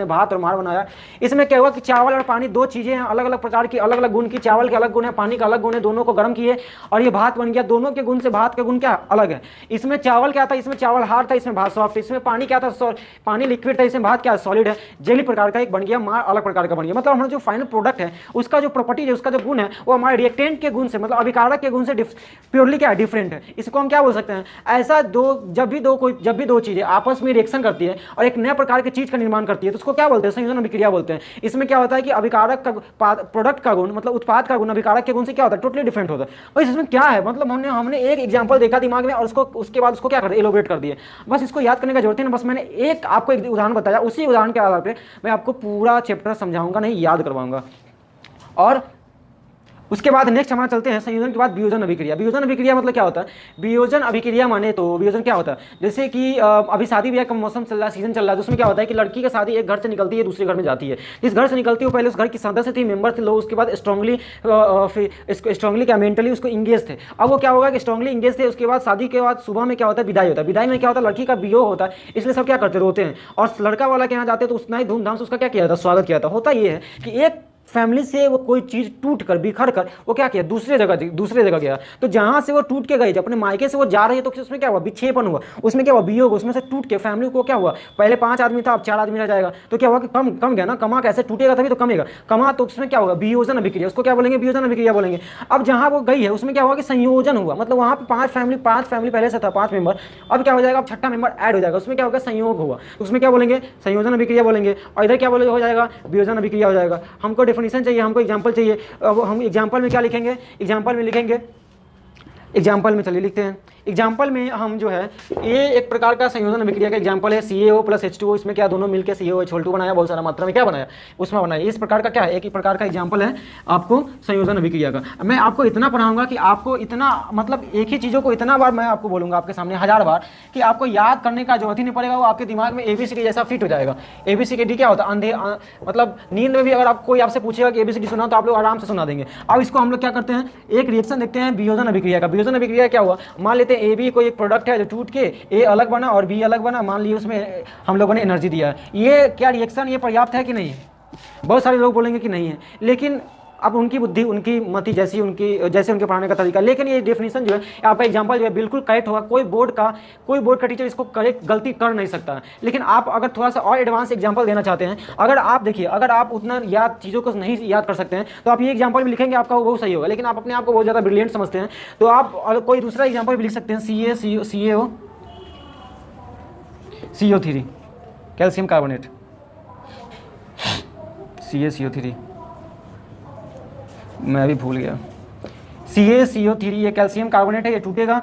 भात और मार बनाया। इसमें क्या हुआ कि चावल और पानी दो चीज़ें हैं, अलग अलग प्रकार की, अलग अलग गुण की। चावल के अलग गुण है, पानी का अलग गुण है, दोनों को गर्म किए और ये भात बन गया। दोनों के गुण से भात के गुण क्या अलग है। इसमें चावल क्या था, इसमें चावल हार्ड था, इसमें भात सॉफ्ट। इसमें पानी क्या था, पानी लिक्विड था, इसमें भात क्या सॉलिड है, जेली प्रकार का एक बन गया, मार अलग प्रकार का बन गया। मतलब हमारा जो फाइनल प्रोडक्ट है उसका जो प्रॉपर्टी है, उसका जो गुण है वो हमारे रिएक्टेंट के गुण से, मतलब अभिकारक के गुण से प्योरली क्या है, डिफरेंट है। इसको हम क्या बोल सकते हैं, ऐसा जब भी दो चीजें आपस में रिएक्शन करती है और एक नए प्रकार की चीज का निर्माण करती है तो उसको क्या बोलते हैं, संयोजन अभिक्रिया बोलते हैं। इसमें क्या होता है कि अभिकारक का प्रोडक्ट का गुण, मतलब उत्पाद का गुण अभिकारक के गुण से क्या होता है, टोटली डिफरेंट होता है। और इसमें क्या है, मतलब हमने एक एग्जाम्पल देखा दिमाग में और उसके बाद उसको क्या कर दिया, एलोबरेट कर दिया। बस इसको याद करने का जरूरत है ना, बस मैंने एक आपको एक उदाहरण बताया, उसी उदाहरण के आधार पर मैं आपको पूरा चैप्टर समझाऊंगा, नहीं याद करवाऊंगा। और उसके बाद नेक्स्ट हमारा चलते हैं संयोजन के बाद वियोजन अभिक्रिया। वियोजन अभिक्रिया मतलब क्या होता है, वियोजन अभिक्रिया माने तो वियोजन क्या होता है, जैसे कि अभी शादी ब्याह का मौसम चल रहा है, सीजन चल रहा है, तो उसमें क्या होता है कि लड़की का शादी एक घर से निकलती है दूसरे घर में जाती है। जिस घर से निकलती है वो पहले उस घर की सदस्य थी, मेंबर थे लोग, उसके बाद स्ट्रांगली क्या मेंटली उसको इंगेज थे। अब वो क्या होगा कि स्ट्रांगली इंगेज थे, उसके बाद शादी के बाद सुबह में क्या होता है, विदाई होता है। विदाई में क्या होता है, लड़की का वियोग होता है, इसलिए सब क्या करते, रोते हैं। और लड़का वाला के यहाँ जाते हैं तो उतना ही धूमधाम से उसका क्या किया जाता है, स्वागत किया जाता है। होता ये है कि एक फैमिली से वो कोई चीज़ टूट कर बिखर कर वो क्या किया, दूसरे जगह गया। तो जहाँ से वो टूट के गई, अपने मायके से वो जा रही है तो उसमें क्या हुआ, विक्षेपण हुआ, उसमें क्या हुआ, वियोग, उसमें से टूट के फैमिली को क्या हुआ, पहले 5 आदमी था अब 4 आदमी रह जाएगा। तो क्या हुआ कि कम गया ना, कमा कैसे टूटेगा तभी तो कमेगा, कमा तो उसमें क्या होगा, वियोजन अभिक्रिया, उसको क्या बोलेंगे, वियोजन अभिक्रिया बोलेंगे। अब जहाँ वो गई है उसमें क्या हुआ कि संयोजन हुआ, मतलब वहाँ पे 5 फैमिली पहले से था, 5 मेंबर, अब क्या हो जाएगा, अब 6ठा मेंबर ऐड हो जाएगा, उसमें क्या होगा, संयोग हुआ, उसमें क्या बोलेंगे, संयोजन अभिक्रिया बोलेंगे। और इधर क्या हो जाएगा, वियोजन अभिक्रिया हो जाएगा। हमको डेफिनेशन चाहिए, हमको एग्जाम्पल चाहिए। अब हम एग्जाम्पल में क्या लिखेंगे, एग्जाम्पल में चलिए लिखते हैं। एग्जाम्पल में हम जो है ये एक प्रकार का संयोजन अभिक्रिया का एग्जाम्पल है, CaO प्लस H2O। इसमें क्या दोनों मिलकर CaOH2 बनाया, बहुत सारा मात्रा में क्या बनाया, उसमें बनाया। इस प्रकार का क्या है, एक ही प्रकार का एग्जाम्पल है आपको संयोजन अभिक्रिया का। मैं आपको इतना पढ़ाऊंगा कि आपको इतना, मतलब एक ही चीज़ों को इतना बार मैं आपको बोलूँगा आपके सामने 1000 बार कि आपको याद करने का जरूरत ही नहीं पड़ेगा, वो आपके दिमाग में ABCD जैसा फिट हो जाएगा। ABCD क्या होता है, अंधे मतलब नींद में भी अगर कोई आपसे पूछेगा कि ABCD सुना तो आप लोग आराम से सुना देंगे। अब इसको हम लोग क्या करते हैं, एक रिएक्शन देखते हैं वियोजन अभिक्रिया का। वियोजन अभिक्रिया क्या हुआ, मान लेते हैं AB कोई एक प्रोडक्ट है जो टूट के A अलग बना और B अलग बना, मान लीजिए उसमें हम लोगों ने एनर्जी दिया। ये क्या रिएक्शन ये पर्याप्त है कि नहीं है, बहुत सारे लोग बोलेंगे कि नहीं है, लेकिन अब उनकी बुद्धि उनकी मति जैसे उनके पढ़ाने का तरीका। लेकिन ये डेफिनेशन जो है आपका एग्जांपल जो है बिल्कुल करेक्ट होगा। कोई बोर्ड का टीचर इसको करेक्ट गलती कर नहीं सकता। लेकिन आप अगर थोड़ा सा और एडवांस एग्जांपल देना चाहते हैं, अगर आप देखिए, अगर आप उतना चीज़ों को नहीं याद कर सकते हैं तो आप ये एग्जाम्पल भी लिखेंगे, आपका वो सही होगा। लेकिन आप अपने आप को बहुत ज़्यादा ब्रिलियंट समझते हैं तो आप कोई दूसरा एग्जाम्पल भी लिख सकते हैं, CO3 कैल्शियम कार्बोनेट, CaCO3, मैं भी भूल गया, CaCO3 ये कैल्शियम कार्बोनेट है, ये टूटेगा,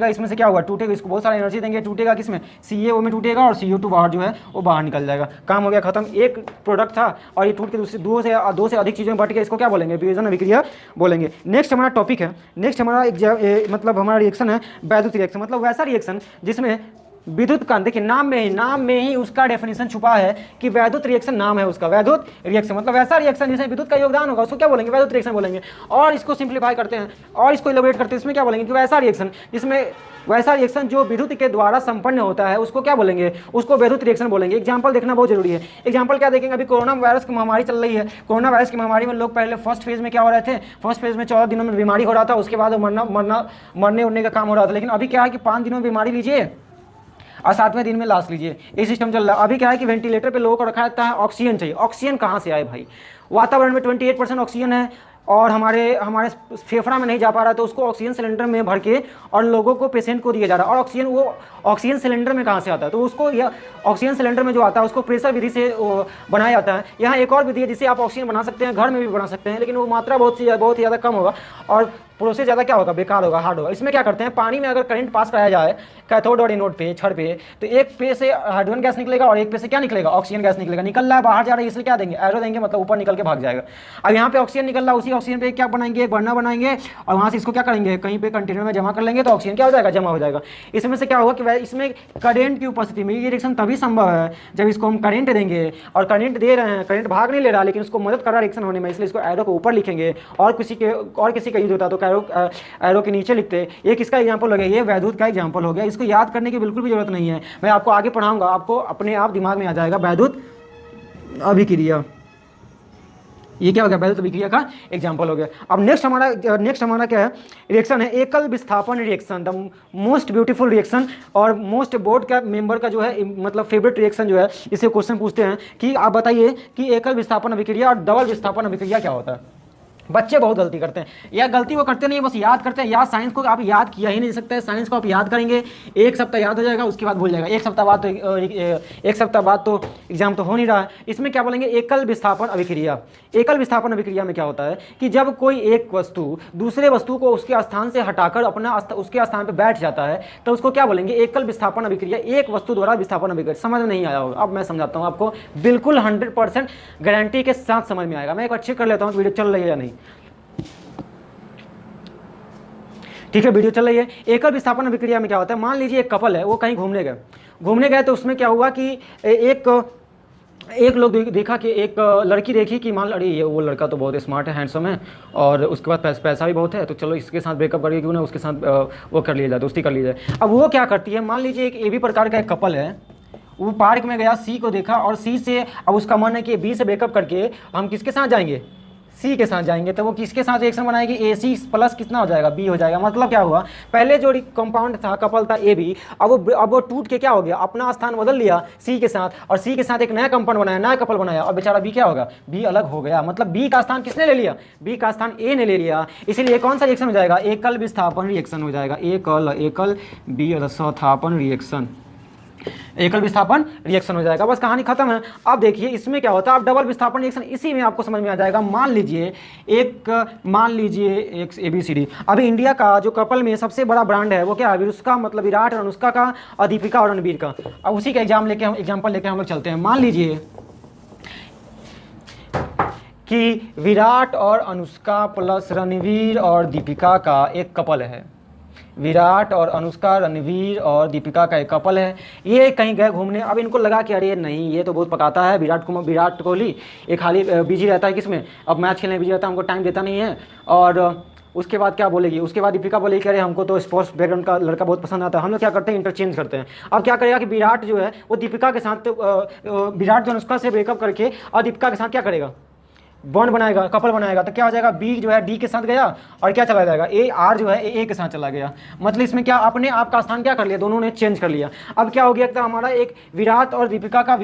इसमें से क्या होगा, टूटेगा, इसको बहुत सारा एनर्जी देंगे, टूटेगा किसमें, CaO में टूटेगा और CO2 बाहर जो है वो बाहर निकल जाएगा। काम हो गया खत्म। एक प्रोडक्ट था और ये टूट के दूसरे दो से अधिक चीज़ों में बट के, इसको क्या बोलेंगे, वियोजन अभिक्रिया बोलेंगे। नेक्स्ट हमारा टॉपिक है, नेक्स्ट हमारा मतलब हमारा रिएक्शन है वैद्युत रिएक्शन। मतलब वैसा रिएक्शन जिसमें विद्युत का, देखिए नाम में ही उसका डेफिनेशन छुपा है कि वैद्युत रिएक्शन नाम है उसका, वैद्युत रिएक्शन। मतलब वैसा रिएक्शन जिसमें विद्युत का योगदान होगा उसको क्या बोलेंगे, वैद्युत रिएक्शन बोलेंगे। और इसको सिंप्लीफाई करते हैं और इसको इलेबोरेट करते हैं, इसमें क्या बोलेंगे कि वैसा रिएक्शन जो विद्युत के द्वारा संपन्न होता है उसको क्या बोलेंगे, उसको वैद्युत रिएक्शन बोलेंगे। एग्जाम्पल देखना बहुत जरूरी है। एग्जाम्पल क्या देखेंगे, अभी कोरोना वायरस की महामारी चल रही है। कोरोना वायरस की महामारी में लोग पहले फर्स्ट फेज में क्या हो रहे थे, फर्स्ट फेज में 14 दिनों में बीमारी हो रहा था, उसके बाद मरने उड़ने का काम हो रहा था। लेकिन अभी क्या है कि 5 दिनों में बीमारी लीजिए और 7वें दिन में लाश लीजिए, ये सिस्टम चल रहा है। अभी क्या है कि वेंटिलेटर पे लोगों को रखा जाता है, ऑक्सीजन चाहिए। ऑक्सीजन कहाँ से आए भाई, वातावरण में 28% ऑक्सीजन है, और हमारे हमारे फेफड़ा में नहीं जा पा रहा है, तो उसको ऑक्सीजन सिलेंडर में भर के और लोगों को, पेशेंट को दिया जा रहा है। और ऑक्सीजन, वो ऑक्सीजन सिलेंडर में कहाँ से आता है, तो उसको यह ऑक्सीजन सिलेंडर में जो आता है उसको प्रेशर विधि से बनाया जाता है। यहाँ एक और विधि है जिससे आप ऑक्सीजन बना सकते हैं, घर में भी बना सकते हैं, लेकिन वो मात्रा बहुत ही ज़्यादा कम होगा और प्रोसेस ज़्यादा क्या होगा, बेकार होगा, हार्ड होगा। इसमें क्या करते हैं, पानी में अगर करंट पास कराया जाए कैथोड और एनोड पे, छड़ पे, तो एक पे से हाइड्रोजन गैस निकलेगा और एक पे से क्या निकलेगा, ऑक्सीजन गैस निकलेगा। निकल रहा है, बाहर जा रहा है, इसलिए क्या देंगे, एरो देंगे, मतलब ऊपर निकल के भाग जाएगा। अब यहाँ पे ऑक्सीजन निकल रहा है, उसी ऑक्सीजन पे क्या बनाएंगे, एक बर्नर बनाएंगे और वहाँ से इसको क्या करेंगे, कहीं पे कंटेनर में जमा कर लेंगे, तो ऑक्सीजन क्या हो जाएगा, जमा हो जाएगा। इसमें से क्या होगा कि इसमें करंट की उपस्थिति में, ये रिएक्शन तभी संभव है जब इसको हम करंट देंगे, और करंट दे रहे हैं, करंट भाग नहीं ले रहा लेकिन उसको मदद कर रहा है रिएक्शन होने में, इसलिए इसको एरो को ऊपर लिखेंगे। और किसी का यूज होता तो एरो के नीचे लिखते। ये किसका एग्जांपल हो गया, ये वैद्युत का एग्जांपल हो गया। इसको याद करने की बिल्कुल भी जरूरत नहीं है, मैं आपको आगे पढ़ाऊंगा, आपको अपने आप दिमाग में आ जाएगा। वैद्युत अभिक्रिया, ये क्या हो गया, वैद्युत अभिक्रिया का एग्जांपल हो गया। अब नेक्स्ट हमारा क्या है, रिएक्शन है एकल विस्थापन reaction, the most beautiful reaction और मोस्ट बोर्ड का मेंबर का जो है मतलब फेवरेट रिएक्शन जो है। इसे क्वेश्चन पूछते हैं कि आप बताइए कि एकल विस्थापन अभिक्रिया और डबल विस्थापन अभिक्रिया क्या होता है। बच्चे बहुत गलती करते हैं, या गलती वो करते नहीं, बस याद करते हैं। याद साइंस को आप याद किया ही नहीं सकते, साइंस को आप याद करेंगे, एक सप्ताह याद हो जाएगा, उसके बाद भूल जाएगा। एक सप्ताह बाद तो एग्जाम तो हो नहीं रहा है। इसमें क्या बोलेंगे, एकल विस्थापन अभिक्रिया। एकल विस्थापन अभिक्रिया में क्या होता है कि जब कोई एक वस्तु दूसरे वस्तु को उसके स्थान से हटाकर उसके स्थान पर बैठ जाता है, तो उसको क्या बोलेंगे, एकल विस्थापन अभिक्रिया। एक वस्तु द्वारा विस्थापन अभिक्रिया। समझ में नहीं आया होगा, अब मैं समझाता हूँ आपको, बिल्कुल 100% गारंटी के साथ समझ में आएगा। मैं एक बार चेक कर लेता हूँ वीडियो चल रही है या नहीं। ठीक है, वीडियो चल रही है। एकल विस्थापन अभिक्रिया में क्या होता है, मान लीजिए एक कपल है, वो कहीं घूमने गए तो उसमें क्या हुआ कि एक लोग देखा कि एक लड़की देखी कि मान अरे ये वो लड़का तो बहुत स्मार्ट है, हैंडसम है, और उसके बाद पैसा भी बहुत है, तो चलो इसके साथ ब्रेकअप करके क्यों ना उसके साथ वो कर लिया जाए, दोस्ती कर ली जाए। अब वो क्या करती है, मान लीजिए एक ए बी प्रकार का एक कपल है, वो पार्क में गया, सी को देखा और सी से अब उसका मन है कि बी से ब्रेकअप करके हम किसके साथ जाएंगे, सी के साथ जाएंगे। तो वो किसके साथ रिएक्शन बनाएगी, ए सी प्लस कितना हो जाएगा, बी हो जाएगा। मतलब क्या हुआ, पहले जो कंपाउंड था, कपल था ए बी, अब वो टूट के क्या हो गया, अपना स्थान बदल लिया सी के साथ, और सी के साथ एक नया कंपाउंड बनाया, नया कपल बनाया, और बेचारा बी क्या होगा, बी अलग हो गया। मतलब बी का स्थान किसने ले लिया, बी का स्थान ए ने ले लिया। इसीलिए कौन सा रिएक्शन हो जाएगा, एकल विस्थापन रिएक्शन हो जाएगा। एकल विस्थापन रिएक्शन, एकल विस्थापन रिएक्शन हो जाएगा। बस कहानी खत्म है। अब देखिए इसमें क्या होता है, अब डबल विस्थापन रिएक्शन, इसी में आपको समझ में आ जाएगा। मान लीजिए एक ABCD, अभी इंडिया का जो कपल में सबसे बड़ा ब्रांड है वो क्या है, उसका मतलब विराट और अनुष्का का, और दीपिका और रणबीर का। अब उसी का एग्जाम्पल लेके हम लोग चलते हैं। मान लीजिए कि विराट और अनुष्का प्लस रणवीर और दीपिका का एक कपल है। विराट और अनुष्का, रणवीर और दीपिका का एक कपल है। ये कहीं गए घूमने, अब इनको लगा कि अरे नहीं ये तो बहुत पकाता है, विराट कोहली एक खाली बिजी रहता है किसमें, अब मैच खेलने बिजी रहता है, हमको टाइम देता नहीं है। और उसके बाद क्या बोलेगी, उसके बाद दीपिका बोलेगी कि अरे हमको तो स्पोर्ट्स बैकग्राउंड का लड़का बहुत पसंद आता है। हम लोग क्या करते हैं, इंटरचेंज करते हैं। अब क्या करेगा कि विराट जो है वो दीपिका के साथ, विराट जो अनुष्का से ब्रेकअप करके और दीपिका के साथ क्या करेगा, बॉन्ड बनाएगा, कपल बनाएगा। तो क्या हो जाएगा, बी जो है डी के साथ गया और क्या चला जाएगा, आर जो है ए के साथ चला गया। मतलब इसमें क्या अपने आप का स्थान क्या कर लिया, दोनों ने चेंज कर लिया। अब क्या हो गया, तो हमारा एक विराट और दीपिका का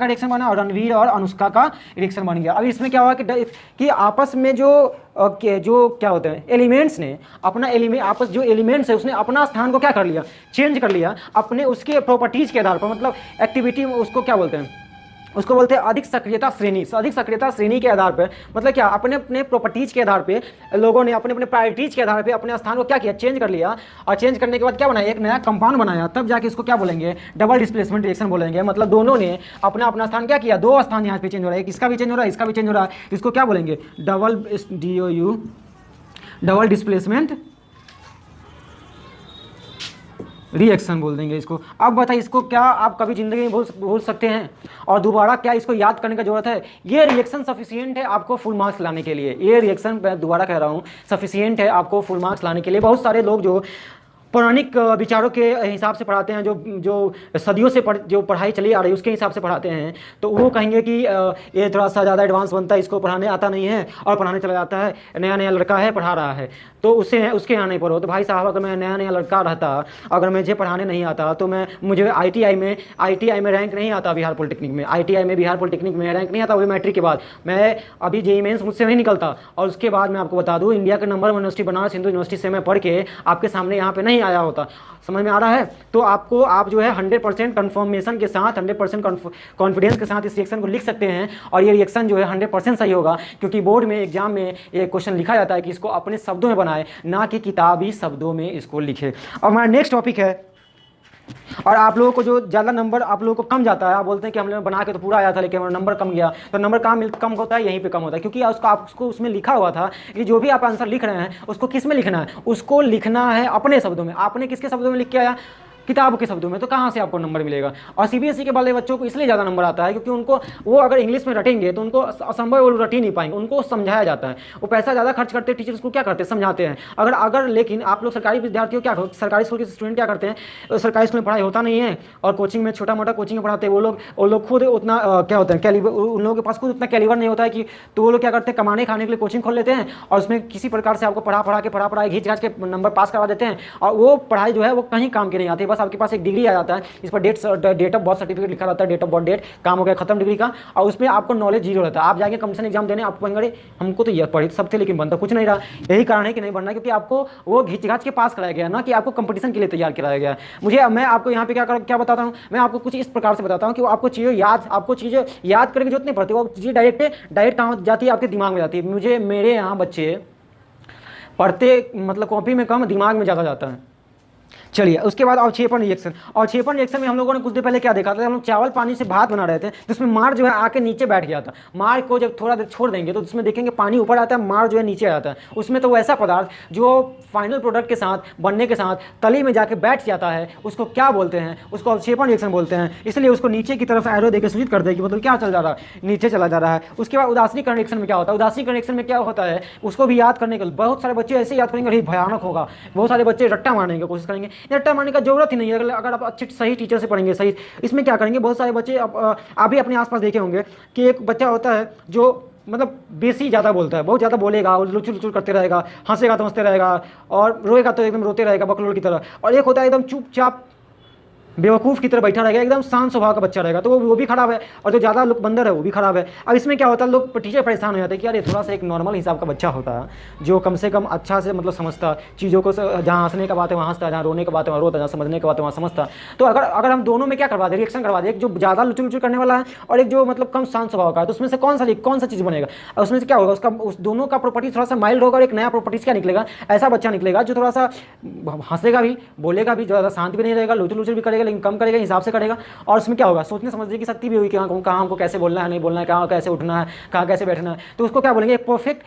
रिएक्शन बना और रणवीर और अनुष्का का रिएक्शन बन गया। अब इसमें क्या हुआ कि आपस में जो क्या होते हैं एलिमेंट्स ने अपना जो एलिमेंट्स है उसने अपना स्थान को क्या कर लिया, चेंज कर लिया अपने उसके प्रॉपर्टीज के आधार पर। मतलब एक्टिविटी उसको क्या बोलते हैं, उसको बोलते हैं अधिक सक्रियता श्रेणी के आधार पर। मतलब क्या, अपने अपने प्रॉपर्टीज के आधार पे लोगों ने अपने अपने प्रायोरिटीज के आधार पे अपने स्थान को क्या किया, चेंज कर लिया। और चेंज करने के बाद क्या बनाया, एक नया कंपाउंड बनाया, तब जाके इसको क्या बोलेंगे, डबल डिस्प्लेसमेंट रिएक्शन बोलेंगे। मतलब दोनों ने अपना अपना स्थान क्या किया, दो स्थान यहाँ पे चेंज हो रहा है, इसका भी चेंज हो रहा है, इसका भी चेंज हो रहा है। इसको क्या बोलेंगे, डबल डिस्प्लेसमेंट रिएक्शन बोल देंगे इसको। अब बताइए इसको क्या आप कभी जिंदगी में भूल सकते हैं, और दोबारा क्या इसको याद करने का जरूरत है। ये रिएक्शन सफिशिएंट है आपको फुल मार्क्स लाने के लिए। ये रिएक्शन मैं दोबारा कह रहा हूँ, सफिशिएंट है आपको फुल मार्क्स लाने के लिए। बहुत सारे लोग जो पौराणिक विचारों के हिसाब से पढ़ाते हैं, जो जो सदियों से जो पढ़ाई चली आ रही है उसके हिसाब से पढ़ाते हैं, तो वो कहेंगे कि ये थोड़ा सा ज़्यादा एडवांस बनता है, इसको पढ़ाने आता नहीं है और पढ़ाने चला जाता है, नया नया लड़का है पढ़ा रहा है, तो उससे उसके यहाँ नहीं पढ़ो। तो भाई साहब, अगर मैं नया नया लड़का रहता, अगर मुझे पढ़ाने नहीं आता, तो मुझे ITI में रैंक नहीं आता, बिहार पॉलिटेक्निक में ITI में बिहार पॉलिटेक्निक में रैंक नहीं आता, वो मैट्रिक के बाद। मैं अभी JEE मेंस मुझसे नहीं निकलता, और उसके बाद मैं आपको बता दूँ, इंडिया के number 1 university Banaras Hindu university से मैं पढ़ के आपके सामने यहाँ पे नहीं आया होता। समझ में आ रहा है? तो आप जो है 100% कन्फर्मेशन के साथ, 100% कॉन्फिडेंस के साथ इस रिएक्शन को लिख सकते हैं, और ये रिएक्शन जो है 100% सही होगा, क्योंकि बोर्ड में एग्जाम में ये क्वेश्चन लिखा जाता है कि इसको अपने शब्दों में बनाए, ना कि किताबी शब्दों में इसको लिखे। और हमारा नेक्स्ट टॉपिक है, और आप लोगों को जो ज़्यादा नंबर आप लोगों को कम जाता है, आप बोलते हैं कि हम लोग बना के तो पूरा आया था लेकिन हमारा नंबर कम गया, तो नंबर कम होता है, यहीं पे कम होता है, क्योंकि आपको उसमें लिखा हुआ था कि जो भी आप आंसर लिख रहे हैं उसको किस में लिखना है, उसको लिखना है अपने शब्दों में। आपने किसके शब्दों में लिख के आया? किताब के शब्दों में, तो कहाँ से आपको नंबर मिलेगा? और CBSE के वाले बच्चों को इसलिए ज़्यादा नंबर आता है क्योंकि उनको, वो अगर इंग्लिश में रटेंगे तो उनको असंभव, वो रट ही नहीं पाएंगे, उनको समझाया जाता है। वो पैसा ज़्यादा खर्च करते हैं, टीचर्स को क्या करते हैं, समझाते हैं। अगर लेकिन आप लोग सरकारी विद्यार्थियों क्या, सरकारी स्कूल के स्टूडेंट क्या करते हैं, सरकारी स्कूल में पढ़ाई होता नहीं है और कोचिंग में, छोटा मोटा कोचिंग में पढ़ाते हैं, वो लोग खुद उतना क्या होता है, कैलिबर, उन लोगों के पास खुद उतना कैलिबर नहीं होता है कि, तो वो लोग क्या करते हैं, कमाने खाने के लिए कोचिंग खोल लेते हैं और उसमें किसी प्रकार से आपको पढ़ा घींच घाच के नंबर पास करवा देते हैं, और वो पढ़ाई जो है वो कहीं काम की नहीं आती, बस आपके पास एक डिग्री जाता है, इस पर डेट ऑफ बर्थ सर्टिफिकेट लिखा रहता है, डेट ऑफ बर्थ, डेट, काम हो गया खत्म डिग्री का, और उसमें आपको नॉलेज जीरो रहता है। आप जाएंगे कंपटीशन एग्जाम देने, आपको कहेंगे हमको तो ये पढ़े सब थे लेकिन बनता कुछ नहीं रहा। यही कारण है कि नहीं बनना, क्योंकि आपको वो घिच घाच के पास कराया गया, ना कि आपको कंपटीशन के लिए तैयार कराया गया। मैं आपको यहाँ पे क्या बताता हूँ, मैं आपको कुछ इस प्रकार से बताता हूँ कि आपको चीज़ें याद करके जरूरत नहीं पड़ती, वो चीज़ें डायरेक्ट कहाँ जाती है, आपके दिमाग में जाती है। मेरे यहाँ बच्चे पढ़ते मतलब कॉपी में कम, दिमाग में ज़्यादा जाता है। चलिए, उसके बाद अवक्षेपण रिएक्शन में हम लोगों ने कुछ देर पहले क्या देखा था, हम लोग चावल पानी से भात बना रहे थे, जिसमें मार जो है आके नीचे बैठ गया था। मार को जब थोड़ा देर छोड़ देंगे तो उसमें देखेंगे पानी ऊपर आता है, मार जो है नीचे आता है। उसमें तो वैसा पदार्थ जो फाइनल प्रोडक्ट के साथ बनने के साथ तली में जाके बैठ जाता है, उसको क्या बोलते हैं, उसको अवक्षेपण रिएक्शन बोलते हैं। इसलिए उसको नीचे की तरफ एरो देकर सूचित करते हैं कि मतलब क्या चल जा रहा है, नीचे चला जा रहा है। उसके बाद उदासीनीकरण रिएक्शन में क्या होता है, उदासीनीकरण रिएक्शन में क्या होता है, उसको भी याद करने के लिए बहुत सारे बच्चे ऐसे याद करेंगे, अरे भयानक होगा, बहुत सारे बच्चे रट्टा मारने की कोशिश करेंगे। रट्टा मारने का जरूरत ही नहीं है, अगर आप अच्छे सही टीचर से पढ़ेंगे सही। इसमें क्या करेंगे, बहुत सारे बच्चे आप भी अपने आसपास देखे होंगे कि एक बच्चा होता है जो मतलब बेसी ज़्यादा बोलता है, बहुत ज़्यादा बोलेगा और लुचुर लुचुर करते रहेगा, हंसेगा तो हंसते रहेगा, और रोएगा तो एकदम रोते रहेगा बकलोल की तरह। और एक होता है एकदम चुपचाप बेवकूफ़ की तरह बैठा रहेगा, एकदम शांत स्वभाव का बच्चा रहेगा, तो वो भी खराब है। और जो ज़्यादा लोग बंदर है वो भी खराब है। अब इसमें क्या होता है, लोग टीचर परेशान हो जाते हैं कि यार ये थोड़ा सा एक नॉर्मल हिसाब का बच्चा होता है जो कम से कम अच्छा से मतलब समझता चीज़ों को, जहाँ हंसने का बात है वहाँ हंसता, जहाँ रोने का बात है वहाँ रोता, जहाँ समझने का बात है वहाँ समझता। तो अगर हम दोनों में क्या करवा दें, रिएक्शन करवा दें, एक जो ज़्यादा लुचुर लुचुर करने वाला है और एक जो मतलब कम शांत स्वभाव का है, तो उसमें से कौन सा चीज़ बनेगा, और उसमें से क्या होगा, उसका उस दोनों का प्रॉपर्टी थोड़ा सा माइल्ड होगा, और एक नया प्रॉपर्टीज क्या निकलेगा, ऐसा बच्चा निकलेगा जो थोड़ा सा हंसेगा भी, बोलेगा भी, ज़्यादा शांत भी नहीं रहेगा, लुचुर लुचुर भी करेगा लेकिन कम करेगा, हिसाब से करेगा। और उसमें क्या होगा, सोचने समझने की शक्ति भी होगी कि कहाँ हमको कैसे बोलना है, नहीं बोलना है, कहाँ कैसे उठना है, कहाँ कैसे बैठना है। तो उसको क्या बोलेंगे, एक परफेक्ट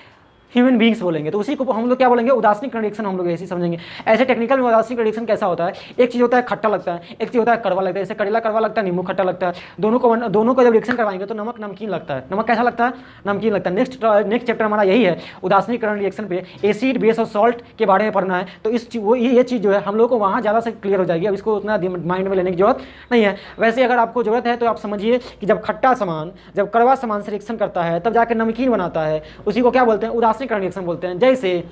ह्यूमन बींग्स बोलेंगे। तो उसी को हम लोग क्या बोलेंगे, उदासीनीकरण रिएक्शन हम लोग ऐसे समझेंगे। ऐसे टेक्निकल में उदासीनीकरण रिएक्शन कैसा होता है, एक चीज़ होता है खट्टा लगता है, एक चीज़ होता है कड़वा लगता है, जैसे करेला कड़वा लगता है, नींबू खट्टा लगता है। दोनों को जब रिएक्शन करवाएंगे तो नमक नमकीन लगता है। नमक कैसा लगता है, नमकीन लगता है। नेक्स्ट चैप्टर हमारा यही है, उदासीनीकरण रिएक्शन पे एसिड बेस और सॉल्ट के बारे में पढ़ना है। तो ये चीज़ जो है हम लोग को वहाँ ज़्यादा से क्लियर हो जाएगी, अब इसको उतना माइंड में लेने की जरूरत नहीं है। वैसे अगर आपको जरूरत है तो आप समझिए कि जब खट्टा सामान, जब कड़वा सामान से रिएक्शन करता है तब जाकर नमकीन बनाता है, उसी को क्या बोलते हैं, उदासीनीकरण रिएक्शन बोलते हैं। जैसे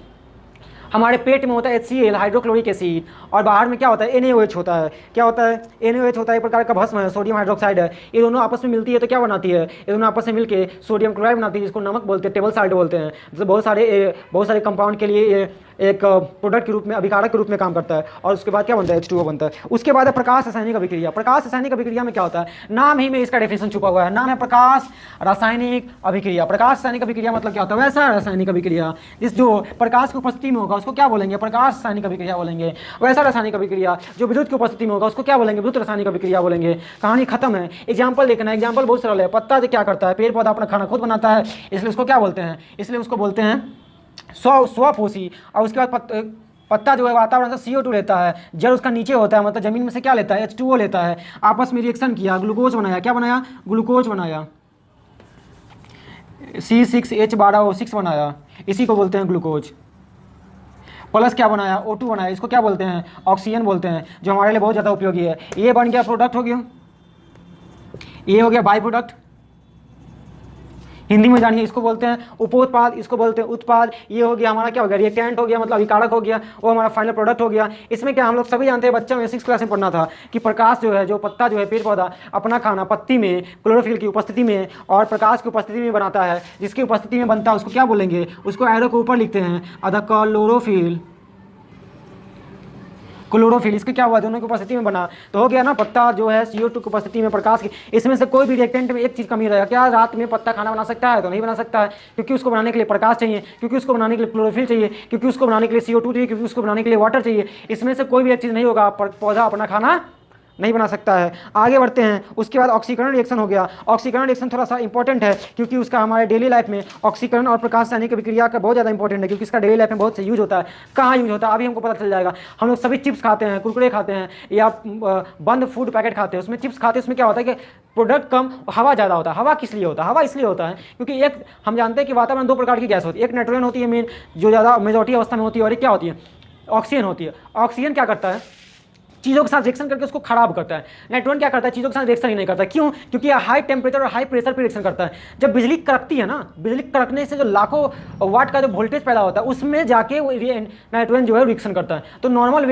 हमारे पेट में होता है HCl हाइड्रोक्लोरिक एसिड, और बाहर में क्या होता है, NaOH होता है। क्या होता है, NaOH होता है एक प्रकार का भस्म है, सोडियम हाइड्रोक्साइड है। ये दोनों आपस में मिलती है तो क्या बनाती है, ये दोनों आपस में मिलकर सोडियम क्लोराइड बनाती है, जिसको नमक बोलते हैं, टेबल साल्ट बोलते हैं। जैसे बहुत सारे कंपाउंड के लिए ये एक प्रोडक्ट के रूप में, अभिकारक के रूप में काम करता है। और उसके बाद क्या बनता है, H2O बनता है। उसके बाद है प्रकाश रासायनिक अभिक्रिया। प्रकाश रासायनिक अभिक्रिया में क्या होता है, नाम ही में इसका डेफिनेशन छुपा हुआ है, नाम है प्रकाश रासायनिक अभिक्रिया। प्रकाश रासायनिक अभिक्रिया मतलब क्या होता है, वैसा रासायनिक अभिक्रिया जिस जो प्रकाश की उपस्थिति में होगा उसको क्या बोलेंगे, प्रकाश रासायनिक अभिक्रिया बोलेंगे। वैसा रासायनिक अभिक्रिया जो विद्युत की उपस्थिति में होगा उसको क्या बोलेंगे, विद्युत रासायनिक अभिक्रिया बोलेंगे। कहानी खत्म है। एग्जाम्पल देखना, एग्जाम्पल बहुत सरल है। पत्ता जो क्या करता है, पेड़ पौधा अपना खाना खुद बनाता है, इसलिए उसको क्या बोलते हैं, इसलिए उसको बोलते हैं स्वपोषी। और उसके बाद पत्ता जो है वातावरण से CO2 लेता है, जड़ उसका नीचे होता है, मतलब जमीन में से क्या लेता है, H2O लेता है। आपस में रिएक्शन किया, ग्लूकोज बनाया, क्या बनाया, ग्लूकोज बनाया, C6H12O6 बनाया, इसी को बोलते हैं ग्लूकोज। प्लस क्या बनाया, O2 बनाया, इसको क्या बोलते हैं, ऑक्सीजन बोलते हैं, जो हमारे लिए बहुत ज़्यादा उपयोगी है। ये बन गया प्रोडक्ट हो गया, ये हो गया बाई प्रोडक्ट। हिंदी में जानिए, इसको बोलते हैं उपोत्पाद, इसको बोलते हैं उत्पाद। ये हो गया हमारा क्या हो गया, रिएक्टेंट हो गया, मतलब अभिकारक हो गया, वो हमारा फाइनल प्रोडक्ट हो गया। इसमें क्या हम लोग सभी जानते हैं, बच्चों में 6 क्लास में पढ़ना था कि प्रकाश जो है, जो पत्ता जो है पेड़ पौधा अपना खाना पत्ती में क्लोरोफिल की उपस्थिति में और प्रकाश की उपस्थिति में बनाता है। जिसकी उपस्थिति में बनता है उसको क्या बोलेंगे, उसको एरो के ऊपर लिखते हैं अद क्लोरोफिल। क्लोरोफिल इसके क्या हुआ, दोनों की उपस्थिति में बना तो हो गया ना पत्ता जो है CO2 की उपस्थिति में प्रकाश की। इसमें से कोई भी रिएक्टेंट में एक चीज़ कमी रहेगा, क्या रात में पत्ता खाना बना सकता है, तो नहीं बना सकता है, क्योंकि उसको बनाने के लिए प्रकाश चाहिए, क्योंकि उसको बनाने के लिए क्लोरोफिल चाहिए, क्योंकि उसको बनाने के लिए CO2 चाहिए, क्योंकि उसको बनाने के लिए वाटर चाहिए। इसमें से कोई भी एक चीज़ नहीं होगा, पौधा अपना खाना नहीं बना सकता है। आगे बढ़ते हैं, उसके बाद ऑक्सीकरण रिएक्शन हो गया। ऑक्सीकरण रिएक्शन थोड़ा सा इंपॉर्टेंट है, क्योंकि उसका हमारे डेली लाइफ में ऑक्सीकरण और प्रकाश रासायनिक अभिक्रिया का बहुत ज़्यादा इंपॉर्टेंट है, क्योंकि इसका डेली लाइफ में बहुत से यूज होता है। कहाँ यूज होता है अभी हमको पता चल जाएगा। हम लोग सभी चिप्स खाते हैं, कुरकुरे खाते हैं, या बंद फूड पैकेट खाते हैं, उसमें चिप्स खाते हैं, उसमें क्या होता है कि प्रोडक्ट कम, हवा ज़्यादा होता है। हवा किस लिए होता है, हवा इसलिए होता है क्योंकि एक हम जानते हैं कि वातावरण 2 प्रकार की गैस होती है, एक नाइट्रोजन होती है मेन, जो ज़्यादा मेजॉरिटी अवस्था में होती है, और एक क्या होती है, ऑक्सीजन होती है। ऑक्सीजन क्या करता है, चीज़ों के साथ रिएक्शन करके उसको खराब करता है। नाइट्रोजन क्या करता है, चीज़ों के साथ रिएक्शन ही नहीं करता। क्यों, क्योंकि यह हाई टेम्परेचर और हाई प्रेशर पर रिएक्शन करता है। जब बिजली कड़कती है ना, बिजली कड़कने से जो लाखों वाट का जो वोल्टेज पैदा होता है, उसमें जाके वो नाइट्रोजन जो है रिएक्शन करता है। तो नॉर्मल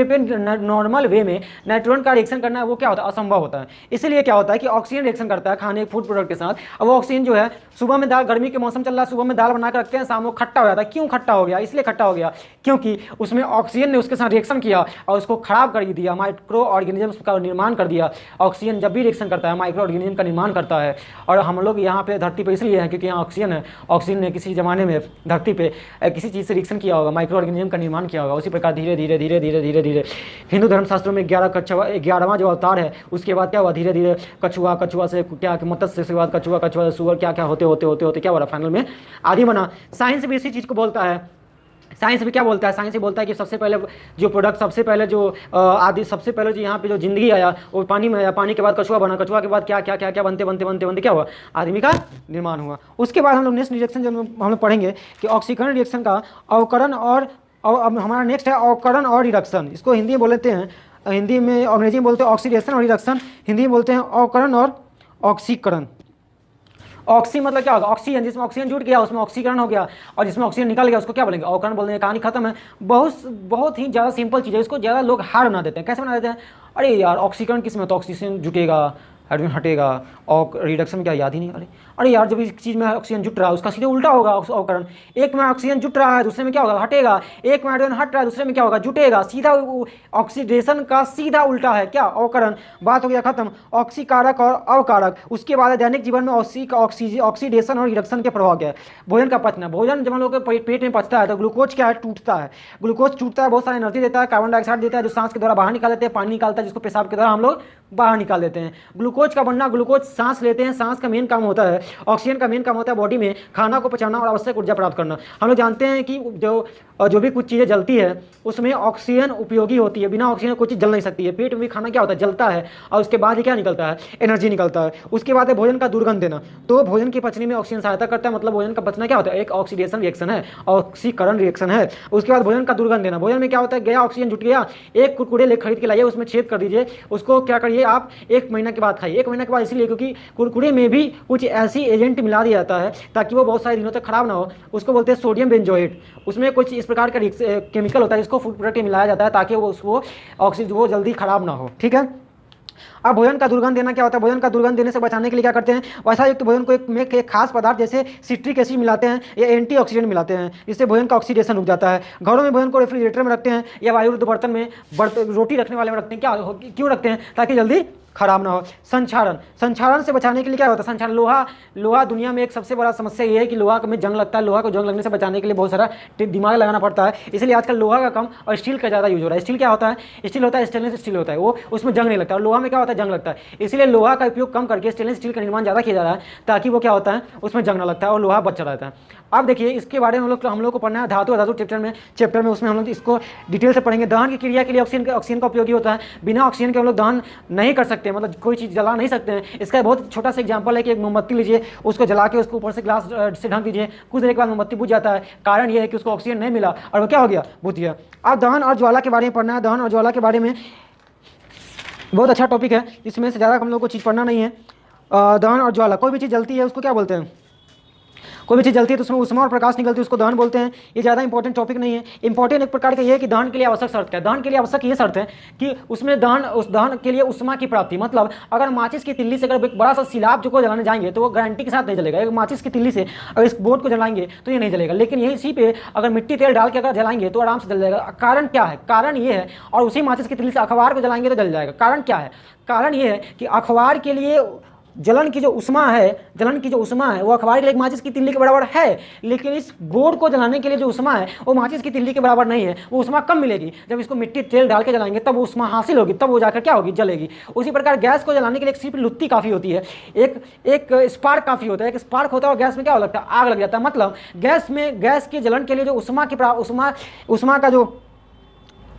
वे में नाइट्रोजन का रिएक्शन करना है वो क्या होता है, असंभव होता है। इसीलिए क्या होता है कि ऑक्सीजन रिएक्शन करता है खाने फूड प्रोडक्ट के साथ। अब वो ऑक्सीजन जो है, सुबह में दाल, गर्मी के मौसम चल रहा है, सुबह में दाल बना के रखते हैं, शाम को खट्टा हो जाता है। क्यों खट्टा हो गया, इसलिए खट्टा हो गया क्योंकि उसमें ऑक्सीजन ने उसके साथ रिएक्शन किया और उसको खराब कर दिया, माइक्रो ऑर्गेनिज्म का निर्माण कर दिया। ऑक्सीजन जब भी रिएक्शन करता है माइक्रो ऑर्गेनिज्म का निर्माण करता है। और हम लोग यहाँ पे धरती पे इसलिए हैं क्योंकि यहाँ ऑक्सीजन है। ऑक्सीजन ने किसी ज़माने में धरती पे किसी चीज़ से रिएक्शन किया होगा, माइक्रो ऑर्गेनिज्म का निर्माण किया होगा। उसी प्रकार धीरे धीरे धीरे धीरे धीरे धीरे हिंदू धर्मशास्त्रों में 11वां जो अवतार है, उसके बाद क्या हुआ, धीरे धीरे कछुआ, कछुआ से क्या मत्स्य से बाद कछुआ, कछुआ से सुअर, क्या क्या होते होते होते होते क्या हो रहा फाइनल में आदि बना। साइंस भी इसी चीज़ को बोलता है। साइंस भी क्या बोलता है, साइंस ही बोलता है कि सबसे पहले जो प्रोडक्ट, सबसे पहले जो आदि, सबसे पहले जो यहाँ पे जो जिंदगी आया वो पानी में आया, पानी के बाद कछुआ बना, कछुआ के बाद क्या क्या क्या क्या बनते बनते बनते बनते क्या हुआ, आदमी का निर्माण हुआ। उसके बाद हम लोग नेक्स्ट रिएक्शन जो हम लोग पढ़ेंगे कि ऑक्सीकरण रिएक्शन का अवकरण और अब हमारा नेक्स्ट है अवकरण और रिडक्शन। इसको हिंदी में बोलते हैं, हिंदी में अंग्रेजी में बोलते हैं ऑक्सीडेशन और रिडक्शन, हिंदी में बोलते हैं अवकरण और ऑक्सीकरण। ऑक्सी मतलब क्या होगा, ऑक्सीजन, जिसमें ऑक्सीजन जुट गया उसमें ऑक्सीकरण हो गया, और जिसमें ऑक्सीजन निकल गया उसको क्या बोलेंगे, अवकरण बोलेंगे। कहानी खत्म है। बहुत ही ज़्यादा सिंपल चीज़ है, इसको ज़्यादा लोग हार्ड बना देते हैं। कैसे बना देते हैं, अरे यार ऑक्सीकरण किस में, तो ऑक्सीजन जुटेगा, हाइड्रोजन हटेगा, और रिडक्शन में क्या याद ही नहीं। अरे यार जब इस चीज़ में ऑक्सीजन जुट रहा है उसका सीधे उल्टा होगा अवकरण। एक में ऑक्सीजन जुट रहा है दूसरे में क्या होगा, हटेगा। एक में हाइड्रोजन हट रहा है दूसरे में क्या होगा, जुटेगा। सीधा ऑक्सीडेशन का सीधा उल्टा है क्या, अवकरण। बात हो गया खत्म। ऑक्सीकारक और अवकारक। उसके बाद दैनिक जीवन में ऑक्सीडेशन और रिडक्शन के प्रभाव क्या है। भोजन का पचना, भोजन जब हम लोग के पेट में पचता है तो ग्लूकोज क्या है, टूटता है। ग्लूकोज टूटता है, बहुत सारी एनर्जी देता है, कार्बन डाइऑक्साइड देता है जो सांस के द्वारा बाहर निकाल देते हैं, पानी निकालता है जिसको पेशाब के द्वारा हम लोग बाहर निकाल देते हैं। ग्लूकोज का बनना, ग्लूकोज सांस लेते हैं, सांस का मेन काम होता है। ऑक्सीजन का मेन काम होता है बॉडी में खाना को पचाना और आवश्यक ऊर्जा प्राप्त करना। हम लोग जानते हैं कि जो भी कुछ चीज़ें जलती है उसमें ऑक्सीजन उपयोगी होती है। बिना ऑक्सीजन कोई चीज़ जल नहीं सकती है। पेट में भी खाना क्या होता है, जलता है, और उसके बाद ही क्या निकलता है, एनर्जी निकलता है। उसके बाद है भोजन का दुर्गंध देना। तो भोजन की पचने में ऑक्सीजन सहायता करता है, मतलब भोजन का पचना क्या होता है, एक ऑक्सीडेशन रिएक्शन है, ऑक्सीकरण रिएक्शन है। उसके बाद भोजन का दुर्गंध देना। भोजन में क्या होता है, गया ऑक्सीजन जुट गया, एक कुरकुरे ले खरीद के लाइए, उसमें छेद कर दीजिए, उसको क्या करिए आप 1 महीना के बाद खाइए। 1 महीने के बाद इसलिए क्योंकि कुरकुरे में भी कुछ ऐसी एजेंट मिला दिया जाता है ताकि वो बहुत सारे दिनों तक खराब ना हो। उसको बोलते हैं सोडियम बेंजोएट। उसमें कुछ इस प्रकार का केमिकल होता है जिसको फूड प्रोडक्ट में मिलाया जाता है ताकि वो उसको ऑक्सीजन वो जल्दी खराब ना हो। ठीक है। अब भोजन का दुर्गंध देना क्या होता है, भोजन का दुर्गंध देने से बचाने के लिए क्या करते हैं, वैसा युक्त भोजन को एक खास पदार्थ जैसे सिट्रिक एसिड मिलाते हैं या एंटीऑक्सीडेंट मिलाते हैं, जिससे भोजन का ऑक्सीडेशन रुक जाता है। घरों में भोजन को रेफ्रिजरेटर में रखते हैं या वायुरुद्ध बर्तन में, रोटी रखने वाले में रखते हैं। क्या क्यों रखते हैं, ताकि जल्दी खराब ना हो। संक्षारण, संक्षारण से बचाने के लिए क्या होता है, संक्षारण, लोहा दुनिया में एक सबसे बड़ा समस्या ये है कि लोहा में जंग लगता है। लोहा को जंग लगने से बचाने के लिए बहुत सारा दिमाग लगाना पड़ता है, इसलिए आजकल लोहा का कम और स्टील का ज़्यादा यूज हो रहा है। स्टील क्या होता है, स्टील होता है स्टेनलेस स्टील होता है, वो उसमें जंग नहीं लगता। और लोहा में क्या होता है, जंग लगता है। इसलिए लोहा का उपयोग कम करके स्टेनलेस स्टील का निर्माण ज़्यादा किया जा रहा है ताकि वो क्या होता है, उसमें जंग ना लगता है और लोहा बचा रहता है। अब देखिए इसके बारे में हम लोग को पढ़ना है धातु चैप्टर में उसमें हम लोग इसको डिटेल से पढ़ेंगे। दहन की क्रिया के लिए ऑक्सीजन का उपयोगी होता है। बिना ऑक्सीजन के हम लोग दहन नहीं कर सकते। सकते हैं, मतलब कोई चीज़ जला नहीं सकते हैं। इसका बहुत छोटा सा एग्जांपल है कि एक मोमबत्ती लीजिए, उसको जला के उसको ऊपर से ग्लास से ढक दीजिए, कुछ देर के बाद मोमबत्ती बुझ जाता है। कारण ये है कि उसको ऑक्सीजन नहीं मिला और वो क्या हो गया, बुझ गया। अब दहन और ज्वाला के बारे में पढ़ना है। दहन और ज्वाला के बारे में बहुत अच्छा टॉपिक है, इसमें से ज़्यादा हम लोग को चीज़ पढ़ना नहीं है। दहन और ज्वाला, कोई भी चीज़ जलती है उसको क्या बोलते हैं, कोई भी चीज़ जलती है तो उसमें उष्मा और प्रकाश निकलती है, उसको दहन बोलते हैं। ये ज़्यादा इंपॉर्टेंट टॉपिक नहीं है। इंपॉर्टेंट एक प्रकार का ये है कि दहन के लिए आवश्यक शर्त क्या है। दहन के लिए आवश्यक ये शर्त है कि उसमें उस दहन के लिए उष्मा की प्राप्ति, मतलब अगर माचिस की तिल्ली से अगर एक बड़ा सा सिलाब जो को जलाने जाएंगे तो वो गारंटी के साथ नहीं जलेगा। एक माचिस की तिल्ली से अगर इस बोर्ड को जलाएंगे तो ये नहीं जलेगा, लेकिन यही इसी पे अगर मिट्टी तेल डाल के अगर जलाएंगे तो आराम से जल जाएगा। कारण क्या है, कारण ये है, और उसी माचिस की तिल्ली से अखबार को जलाएंगे तो जल जाएगा। कारण क्या है, कारण ये है कि अखबार के लिए जलन की जो उष्मा है, वो अखबार के लिए माचिस की तिल्ली के बराबर है, लेकिन इस बोर्ड को जलाने के लिए जो उष्मा है वो माचिस की तिल्ली के बराबर नहीं है। वो उष्मा कम मिलेगी, जब इसको मिट्टी तेल डाल के जलाएंगे तब वो उष्मा हासिल होगी, तब वो जाकर क्या होगी, जलेगी। उसी प्रकार गैस को जलाने के लिए सिर्फ लुत्ती काफ़ी होती है, एक स्पार्क काफ़ी होता है। एक स्पार्क होता है और गैस में क्या हो लगता है, आग लग जाता है। मतलब गैस के जलन के लिए जो उष्मा का जो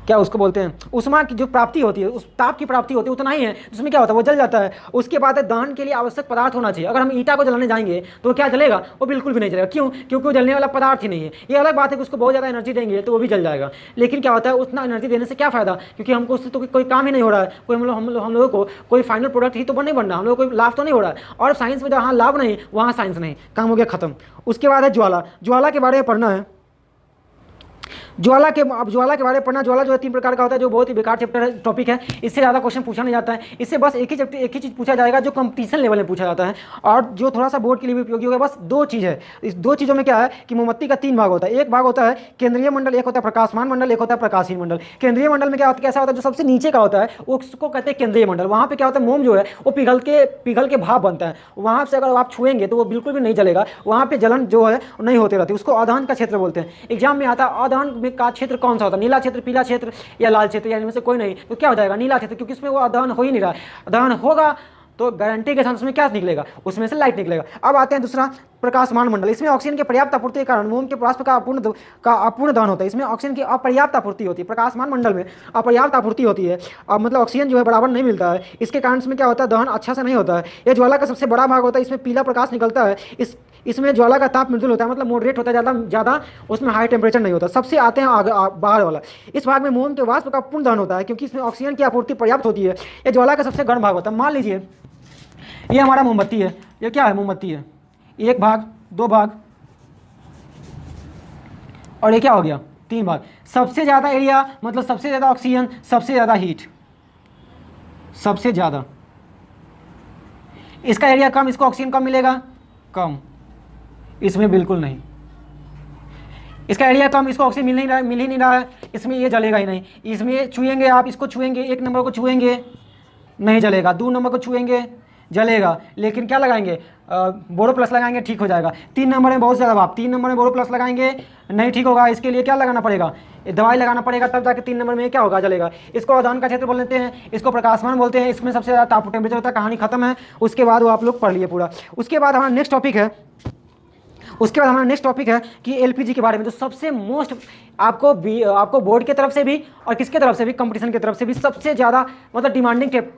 क्या उसको बोलते हैं, उष्मा की जो प्राप्ति होती है, उस ताप की प्राप्ति होती है, उतना ही है, उसमें क्या होता है, वो जल जाता है। उसके बाद दहन के लिए आवश्यक पदार्थ होना चाहिए। अगर हम ईटा को जलाने जाएंगे तो क्या जलेगा, वो बिल्कुल भी नहीं जलेगा। क्यों, क्योंकि वो जलने वाला पदार्थ ही नहीं है। ये अलग बात है कि उसको बहुत ज़्यादा एनर्जी देंगे तो वो भी जल जाएगा, लेकिन क्या होता है, उतना एनर्जी देने से क्या फ़ायदा, क्योंकि हमको उससे तो कोई काम ही नहीं हो रहा है, कोई हम लोगों को कोई फाइनल प्रोडक्ट ही तो नहीं बन रहा, हम लोग को कोई लाभ तो नहीं हो रहा है। और साइंस में जहाँ लाभ नहीं वहाँ साइंस नहीं, काम हो गया खत्म। उसके बाद है ज्वाला। ज्वाला के बारे में पढ़ना है। ज्वाला के बारे में पढ़ना। ज्वाला जो है 3 प्रकार का होता है, जो बहुत ही बेकार चैप्टर टॉपिक है। इससे ज़्यादा क्वेश्चन पूछा नहीं जाता है। इससे बस एक ही चीज़ पूछा जाएगा जो कंपटीशन लेवल में पूछा जाता है, और जो थोड़ा सा बोर्ड के लिए भी उपयोगी होगा। बस 2 चीज़ है। इस 2 चीज़ों में क्या है कि मोमबत्ती का 3 भाग होता है। एक भाग होता है केंद्रीय मंडल, एक होता है प्रकाशमान मंडल, एक होता है प्रकाशीय मंडल। केंद्रीय मंडल में क्या होता है, कैसा होता है, जो सबसे नीचे का होता है उसको कहते हैं केंद्रीय मंडल। वहाँ पर क्या होता है, मोम जो है वो पिघल के भाप बनता है। वहाँ से अगर आप छुएंगे तो वो बिल्कुल भी नहीं जलेगा, वहाँ पर जलन जो है नहीं होती रहती। उसको अदहन का क्षेत्र बोलते हैं। एग्जाम में आता है अदहन का क्षेत्र कौन सा होता है, नीला क्षेत्र, पीला क्षेत्र या लाल क्षेत्र, या इनमें से कोई नहीं, तो क्या हो जाएगा, नीला क्षेत्र, क्योंकि इसमें वो दहन हो ही नहीं रहा। दहन होगा तो गारंटी के साथ उसमें क्या निकलेगा, उसमें से लाइट निकलेगा। अब आते हैं दूसरा, प्रकाशमान मंडल। इसमें ऑक्सीजन की पर्याप्त आपूर्ति के कारण मोम के वाष्प का अपूर्ण दहन होता है। इसमें ऑक्सीजन की अपर्याप्त आपूर्ति होती है। प्रकाशमान मंडल में अपर्याप्त आपूर्ति होती है, मतलब ऑक्सीजन जो है बराबर नहीं मिलता है। इसके कारण इसमें क्या होता है, दहन अच्छा से नहीं होता है। यह ज्वाला का सबसे बड़ा भाग होता है। इसमें पीला प्रकाश निकलता है। इसमें ज्वाला का ताप मृदुल होता है, मतलब मॉडरेट होता है, ज़्यादा उसमें हाई टेम्परेचर नहीं होता। सबसे आते हैं बाहर वाला। इस भाग में मोम के वाष्प का पूर्ण दहन होता है, क्योंकि इसमें ऑक्सीजन की आपूर्ति पर्याप्त होती है। यह ज्वाला का सबसे गर्म भाग होता है। मान लीजिए ये हमारा मोमबत्ती है, ये क्या है, मोमबत्ती है। 1 भाग, 2 भाग, और ये क्या हो गया, 3 भाग। सबसे ज़्यादा एरिया, मतलब सबसे ज़्यादा ऑक्सीजन, सबसे ज़्यादा हीट, सबसे ज़्यादा। इसका एरिया कम, इसको ऑक्सीजन कम मिलेगा, कम। इसमें बिल्कुल नहीं। इसका एरिया कम, इसको ऑक्सीजन मिल ही नहीं रहा है, इसमें ये जलेगा ही नहीं। इसमें छुएंगे आप, इसको छुएंगे, 1 नंबर को छुएंगे नहीं जलेगा, 2 नंबर को छुएंगे जलेगा, लेकिन क्या लगाएंगे, बोरो प्लस लगाएंगे, ठीक हो जाएगा। 3 नंबर में बहुत ज़्यादा भाप, 3 नंबर में बोरो प्लस लगाएंगे नहीं ठीक होगा। इसके लिए क्या लगाना पड़ेगा, दवाई लगाना पड़ेगा, तब जाके 3 नंबर में क्या होगा, जलेगा। इसको अदहन का क्षेत्र बोल लेते हैं, इसको प्रकाशमान बोलते हैं। इसमें सबसे ज़्यादा ताप टेम्परेचर होता है। कहानी खत्म है। उसके बाद वो आप लोग पढ़ लिए पूरा। उसके बाद हमारा नेक्स्ट टॉपिक है कि एलपीजी के बारे में, जो सबसे मोस्ट आपको बोर्ड की तरफ से भी और किसके तरफ से भी, कंपटीशन की तरफ से भी सबसे ज़्यादा मतलब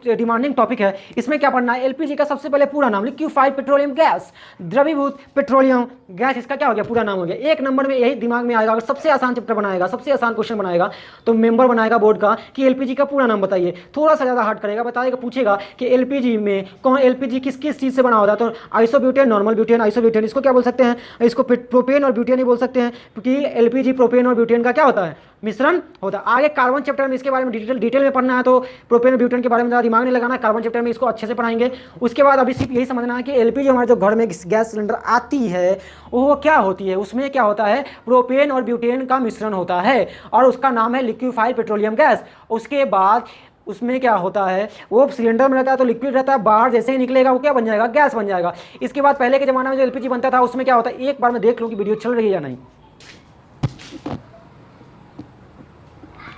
डिमांडिंग टॉपिक है। इसमें क्या पढ़ना है, एलपीजी का सबसे पहले पूरा नाम, लिक्विफाइड पेट्रोलियम गैस, द्रवीभूत पेट्रोलियम गैस, इसका क्या हो गया, पूरा नाम हो गया। 1 नंबर में यही दिमाग में आएगा। अगर सबसे आसान चैप्टर बनाएगा, सबसे आसान क्वेश्चन बनाएगा तो मेंबर बनाएगा बोर्ड का कि एलपीजी का पूरा नाम बताइए। थोड़ा सा ज़्यादा हार्ड करेगा, बताएगा, पूछेगा कि एलपीजी में एलपीजी किस चीज़ से बना होता है, तो आइसोब्यूटेन, नॉर्मल ब्यूटेन, आइसोब्यूटेन, इसको क्या बोल सकते हैं, इसको प्रोपेन और ब्यूटेन ही बोल सकते हैं, क्योंकि एलपीजी प्रोपेन और ब्यूटेन का क्या होता है, मिश्रण होता है। आगे कार्बन चैप्टर में इसके बारे में डिटेल में पढ़ना है, तो प्रोपेन और ब्यूटेन के बारे में ज़्यादा दिमाग नहीं लगाना। कार्बन चैप्टर में इसको अच्छे से पढ़ाएंगे। उसके बाद अभी सिर्फ यही समझना है कि एलपीजी हमारे जो घर में गैस सिलेंडर आती है वो क्या होती है, उसमें क्या होता है, प्रोपेन और ब्यूटेन का मिश्रण होता है और उसका नाम है लिक्विफाइड पेट्रोलियम गैस। उसके बाद उसमें क्या होता है, वो सिलेंडर में रहता है तो लिक्विड रहता है, बाहर जैसे ही निकलेगा वो क्या बन जाएगा, गैस बन जाएगा। इसके बाद पहले के ज़माने में जो एलपीजी बनता था उसमें क्या होता है, एक बार मैं देख लूँ कि वीडियो चल रही है या नहीं।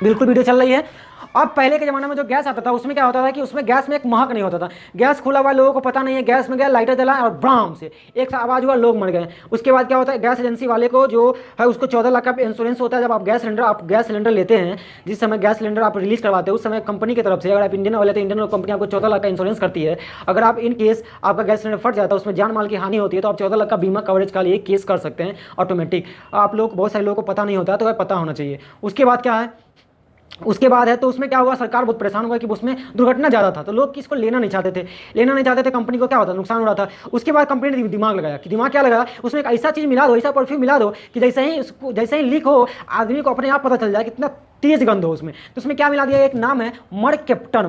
बिल्कुल वीडियो चल रही है। अब पहले के ज़माने में जो गैस आता था उसमें क्या होता था कि उसमें गैस में एक महक नहीं होता था, गैस खुला हुआ, लोगों को पता नहीं है, गैस में गया, लाइटर जलाए और ब्राम से एक आवाज़ हुआ, लोग मर गए। उसके बाद क्या होता है, गैस एजेंसी वाले को जो है उसको 14 लाख का इंश्योरेंस होता है। जब आप गैस सिलेंडर लेते हैं, जिस समय गैस सिलेंडर आप रिलीज करवाते हैं उस समय कंपनी की तरफ से, अगर आप इंडियन ऑयल है तो इंडियन ऑयल कंपनी आपको 14 लाख का इंश्योरेंस करती है। अगर आप इन केस आपका गैस सिलेंडर फट जाता है, उसमें जान माल की हानि होती है, तो आप 14 लाख का बीमा कवरेज का लिए केस कर सकते हैं ऑटोमेटिक। आप लोग, बहुत सारे लोगों को पता नहीं होता है, तो पता होना चाहिए। उसके बाद क्या है, उसके बाद है तो उसमें क्या हुआ, सरकार बहुत परेशान हुआ कि उसमें दुर्घटना ज़्यादा था, तो लोग किसको लेना नहीं चाहते थे, कंपनी को क्या होता, नुकसान हो रहा था। उसके बाद कंपनी ने दिमाग लगाया कि दिमाग क्या लगाया, उसमें एक ऐसा चीज़ मिला दो, ऐसा परफ्यूम मिला दो कि जैसे ही लीक हो आदमी को अपने आप पता चल जाए, कितना तेज गंध हो उसमें। तो उसमें क्या मिला दिया, एक नाम है मरकेप्टन,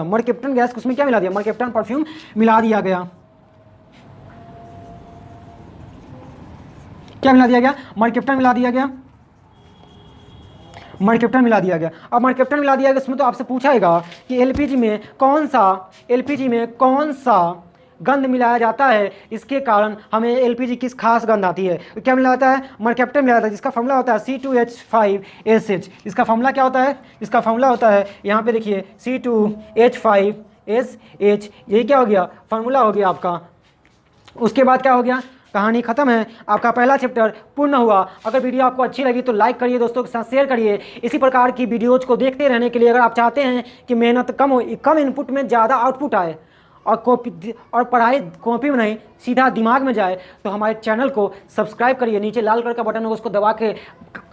मरकेप्टन गैस, उसमें क्या मिला दिया, मरकेप्टन परफ्यूम मिला दिया गया। क्या मिला दिया गया, मरकेप्टन मिला दिया गया, मरकेप्टन मिला दिया गया। अब मरकेप्टन मिला दिया गया, इसमें तो आपसे पूछाएगा कि एलपीजी में कौन सा गंध मिलाया जाता है, इसके कारण हमें एलपीजी किस खास गंध आती है। तो क्या मिला जाता है, मरकेप्टन मिला जाता है, जिसका फॉर्मूला होता है C2H5SH। इसका फॉर्मूला क्या होता है, इसका फॉर्मूला होता है, यहाँ पे देखिए C2H5SH, ये क्या हो गया, फॉर्मूला हो गया आपका। उसके बाद क्या हो गया, कहानी खत्म है, आपका पहला चैप्टर पूर्ण हुआ। अगर वीडियो आपको अच्छी लगी तो लाइक करिए, दोस्तों के साथ शेयर करिए। इसी प्रकार की वीडियोज़ को देखते रहने के लिए, अगर आप चाहते हैं कि मेहनत कम हो, कम इनपुट में ज़्यादा आउटपुट आए और पढ़ाई कॉपी में नहीं सीधा दिमाग में जाए, तो हमारे चैनल को सब्सक्राइब करिए। नीचे लाल कलर का बटन होगा, उसको दबा के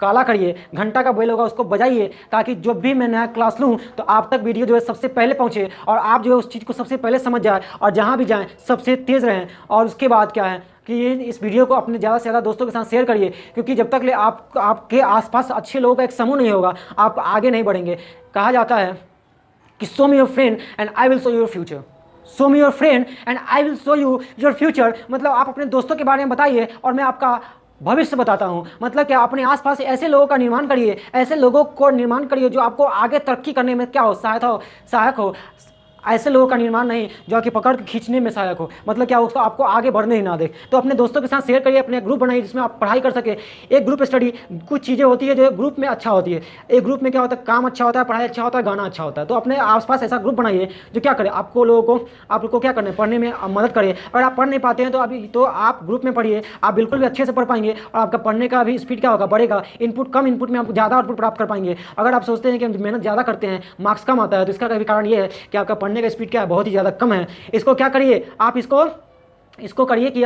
काला करिए, घंटा का बेल होगा उसको बजाइए, ताकि जब भी मैं नया क्लास लूँ तो आप तक वीडियो जो है सबसे पहले पहुँचे और आप जो है उस चीज़ को सबसे पहले समझ जाए और जहाँ भी जाएँ सबसे तेज़ रहें। और उसके बाद क्या है कि इस वीडियो को अपने ज़्यादा से ज़्यादा दोस्तों के साथ शेयर करिए, क्योंकि जब तक ले आपके आसपास अच्छे लोगों का एक समूह नहीं होगा, आप आगे नहीं बढ़ेंगे। कहा जाता है कि show me your friend and I will show your future, show me your friend and I will show you your future. मतलब आप अपने दोस्तों के बारे में बताइए और मैं आपका भविष्य बताता हूँ। मतलब क्या, अपने आसपास ऐसे लोगों का निर्माण करिए, ऐसे लोगों को निर्माण करिए जो आपको आगे तरक्की करने में क्या हो, सहायक हो। ऐसे लोगों का निर्माण नहीं जो कि पकड़ के खींचने में सहायक हो, मतलब क्या, उसको आपको आगे बढ़ने ही ना दे। तो अपने दोस्तों के साथ शेयर करिए, अपने ग्रुप बनाइए जिसमें आप पढ़ाई कर सके। एक ग्रुप स्टडी, कुछ चीज़ें होती है जो ग्रुप में अच्छा होती है। एक ग्रुप में क्या होता है, काम अच्छा होता है, पढ़ाई अच्छा होता है, गाना अच्छा होता है। तो अपने आसपास ऐसा ग्रुप बनाइए जो क्या करे, आप लोगों को क्या करना है, पढ़ने में मदद करे। अगर आप पढ़ नहीं पाते हैं तो आप ग्रुप में पढ़िए, आप बिल्कुल भी अच्छे से पढ़ पाएंगे और आपका पढ़ने का भी स्पीड क्या होगा, बढ़ेगा। कम इनपुट में आप ज़्यादा आउटपुट प्राप्त कर पाएंगे। अगर आप सोचते हैं कि हम मेहनत ज़्यादा करते हैं मार्क्स कम आता है, तो इसका भी कारण ये है कि आपका पढ़ने का स्पीड क्या है, बहुत ज़्यादा कम है। इसको क्या करिए, आप इसको करिए कि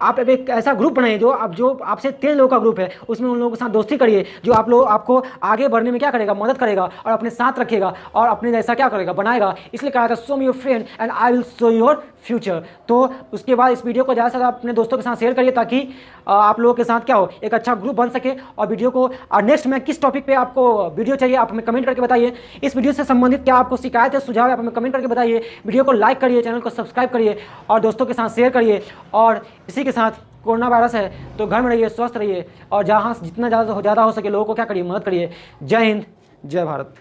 आप एक ऐसा ग्रुप बनाइए जो आपसे तेज लोगों का ग्रुप है, उसमें उन लोगों के साथ दोस्ती करिए जो आपको आगे बढ़ने में क्या करेगा, मदद करेगा और अपने साथ रखेगा और अपने जैसा क्या करेगा, बनाएगा। इसलिए कहा था show me your friend and I will show your future. तो उसके बाद इस वीडियो को ज़्यादा से ज़्यादा अपने दोस्तों के साथ शेयर करिए, ताकि आप लोगों के साथ क्या हो, एक अच्छा ग्रुप बन सके। और वीडियो को नेक्स्ट में किस टॉपिक पे आपको वीडियो चाहिए आप हमें कमेंट करके बताइए। इस वीडियो से संबंधित क्या आपको शिकायत है, सुझाव है, आप हमें कमेंट करके बताइए। वीडियो को लाइक करिए, चैनल को सब्सक्राइब करिए और दोस्तों के साथ शेयर करिए। और इसी के साथ, कोरोना वायरस है तो घर में रहिए, स्वस्थ रहिए और जहाँ जितना ज़्यादा हो सके लोगों को क्या करिए, मदद करिए। जय हिंद, जय भारत।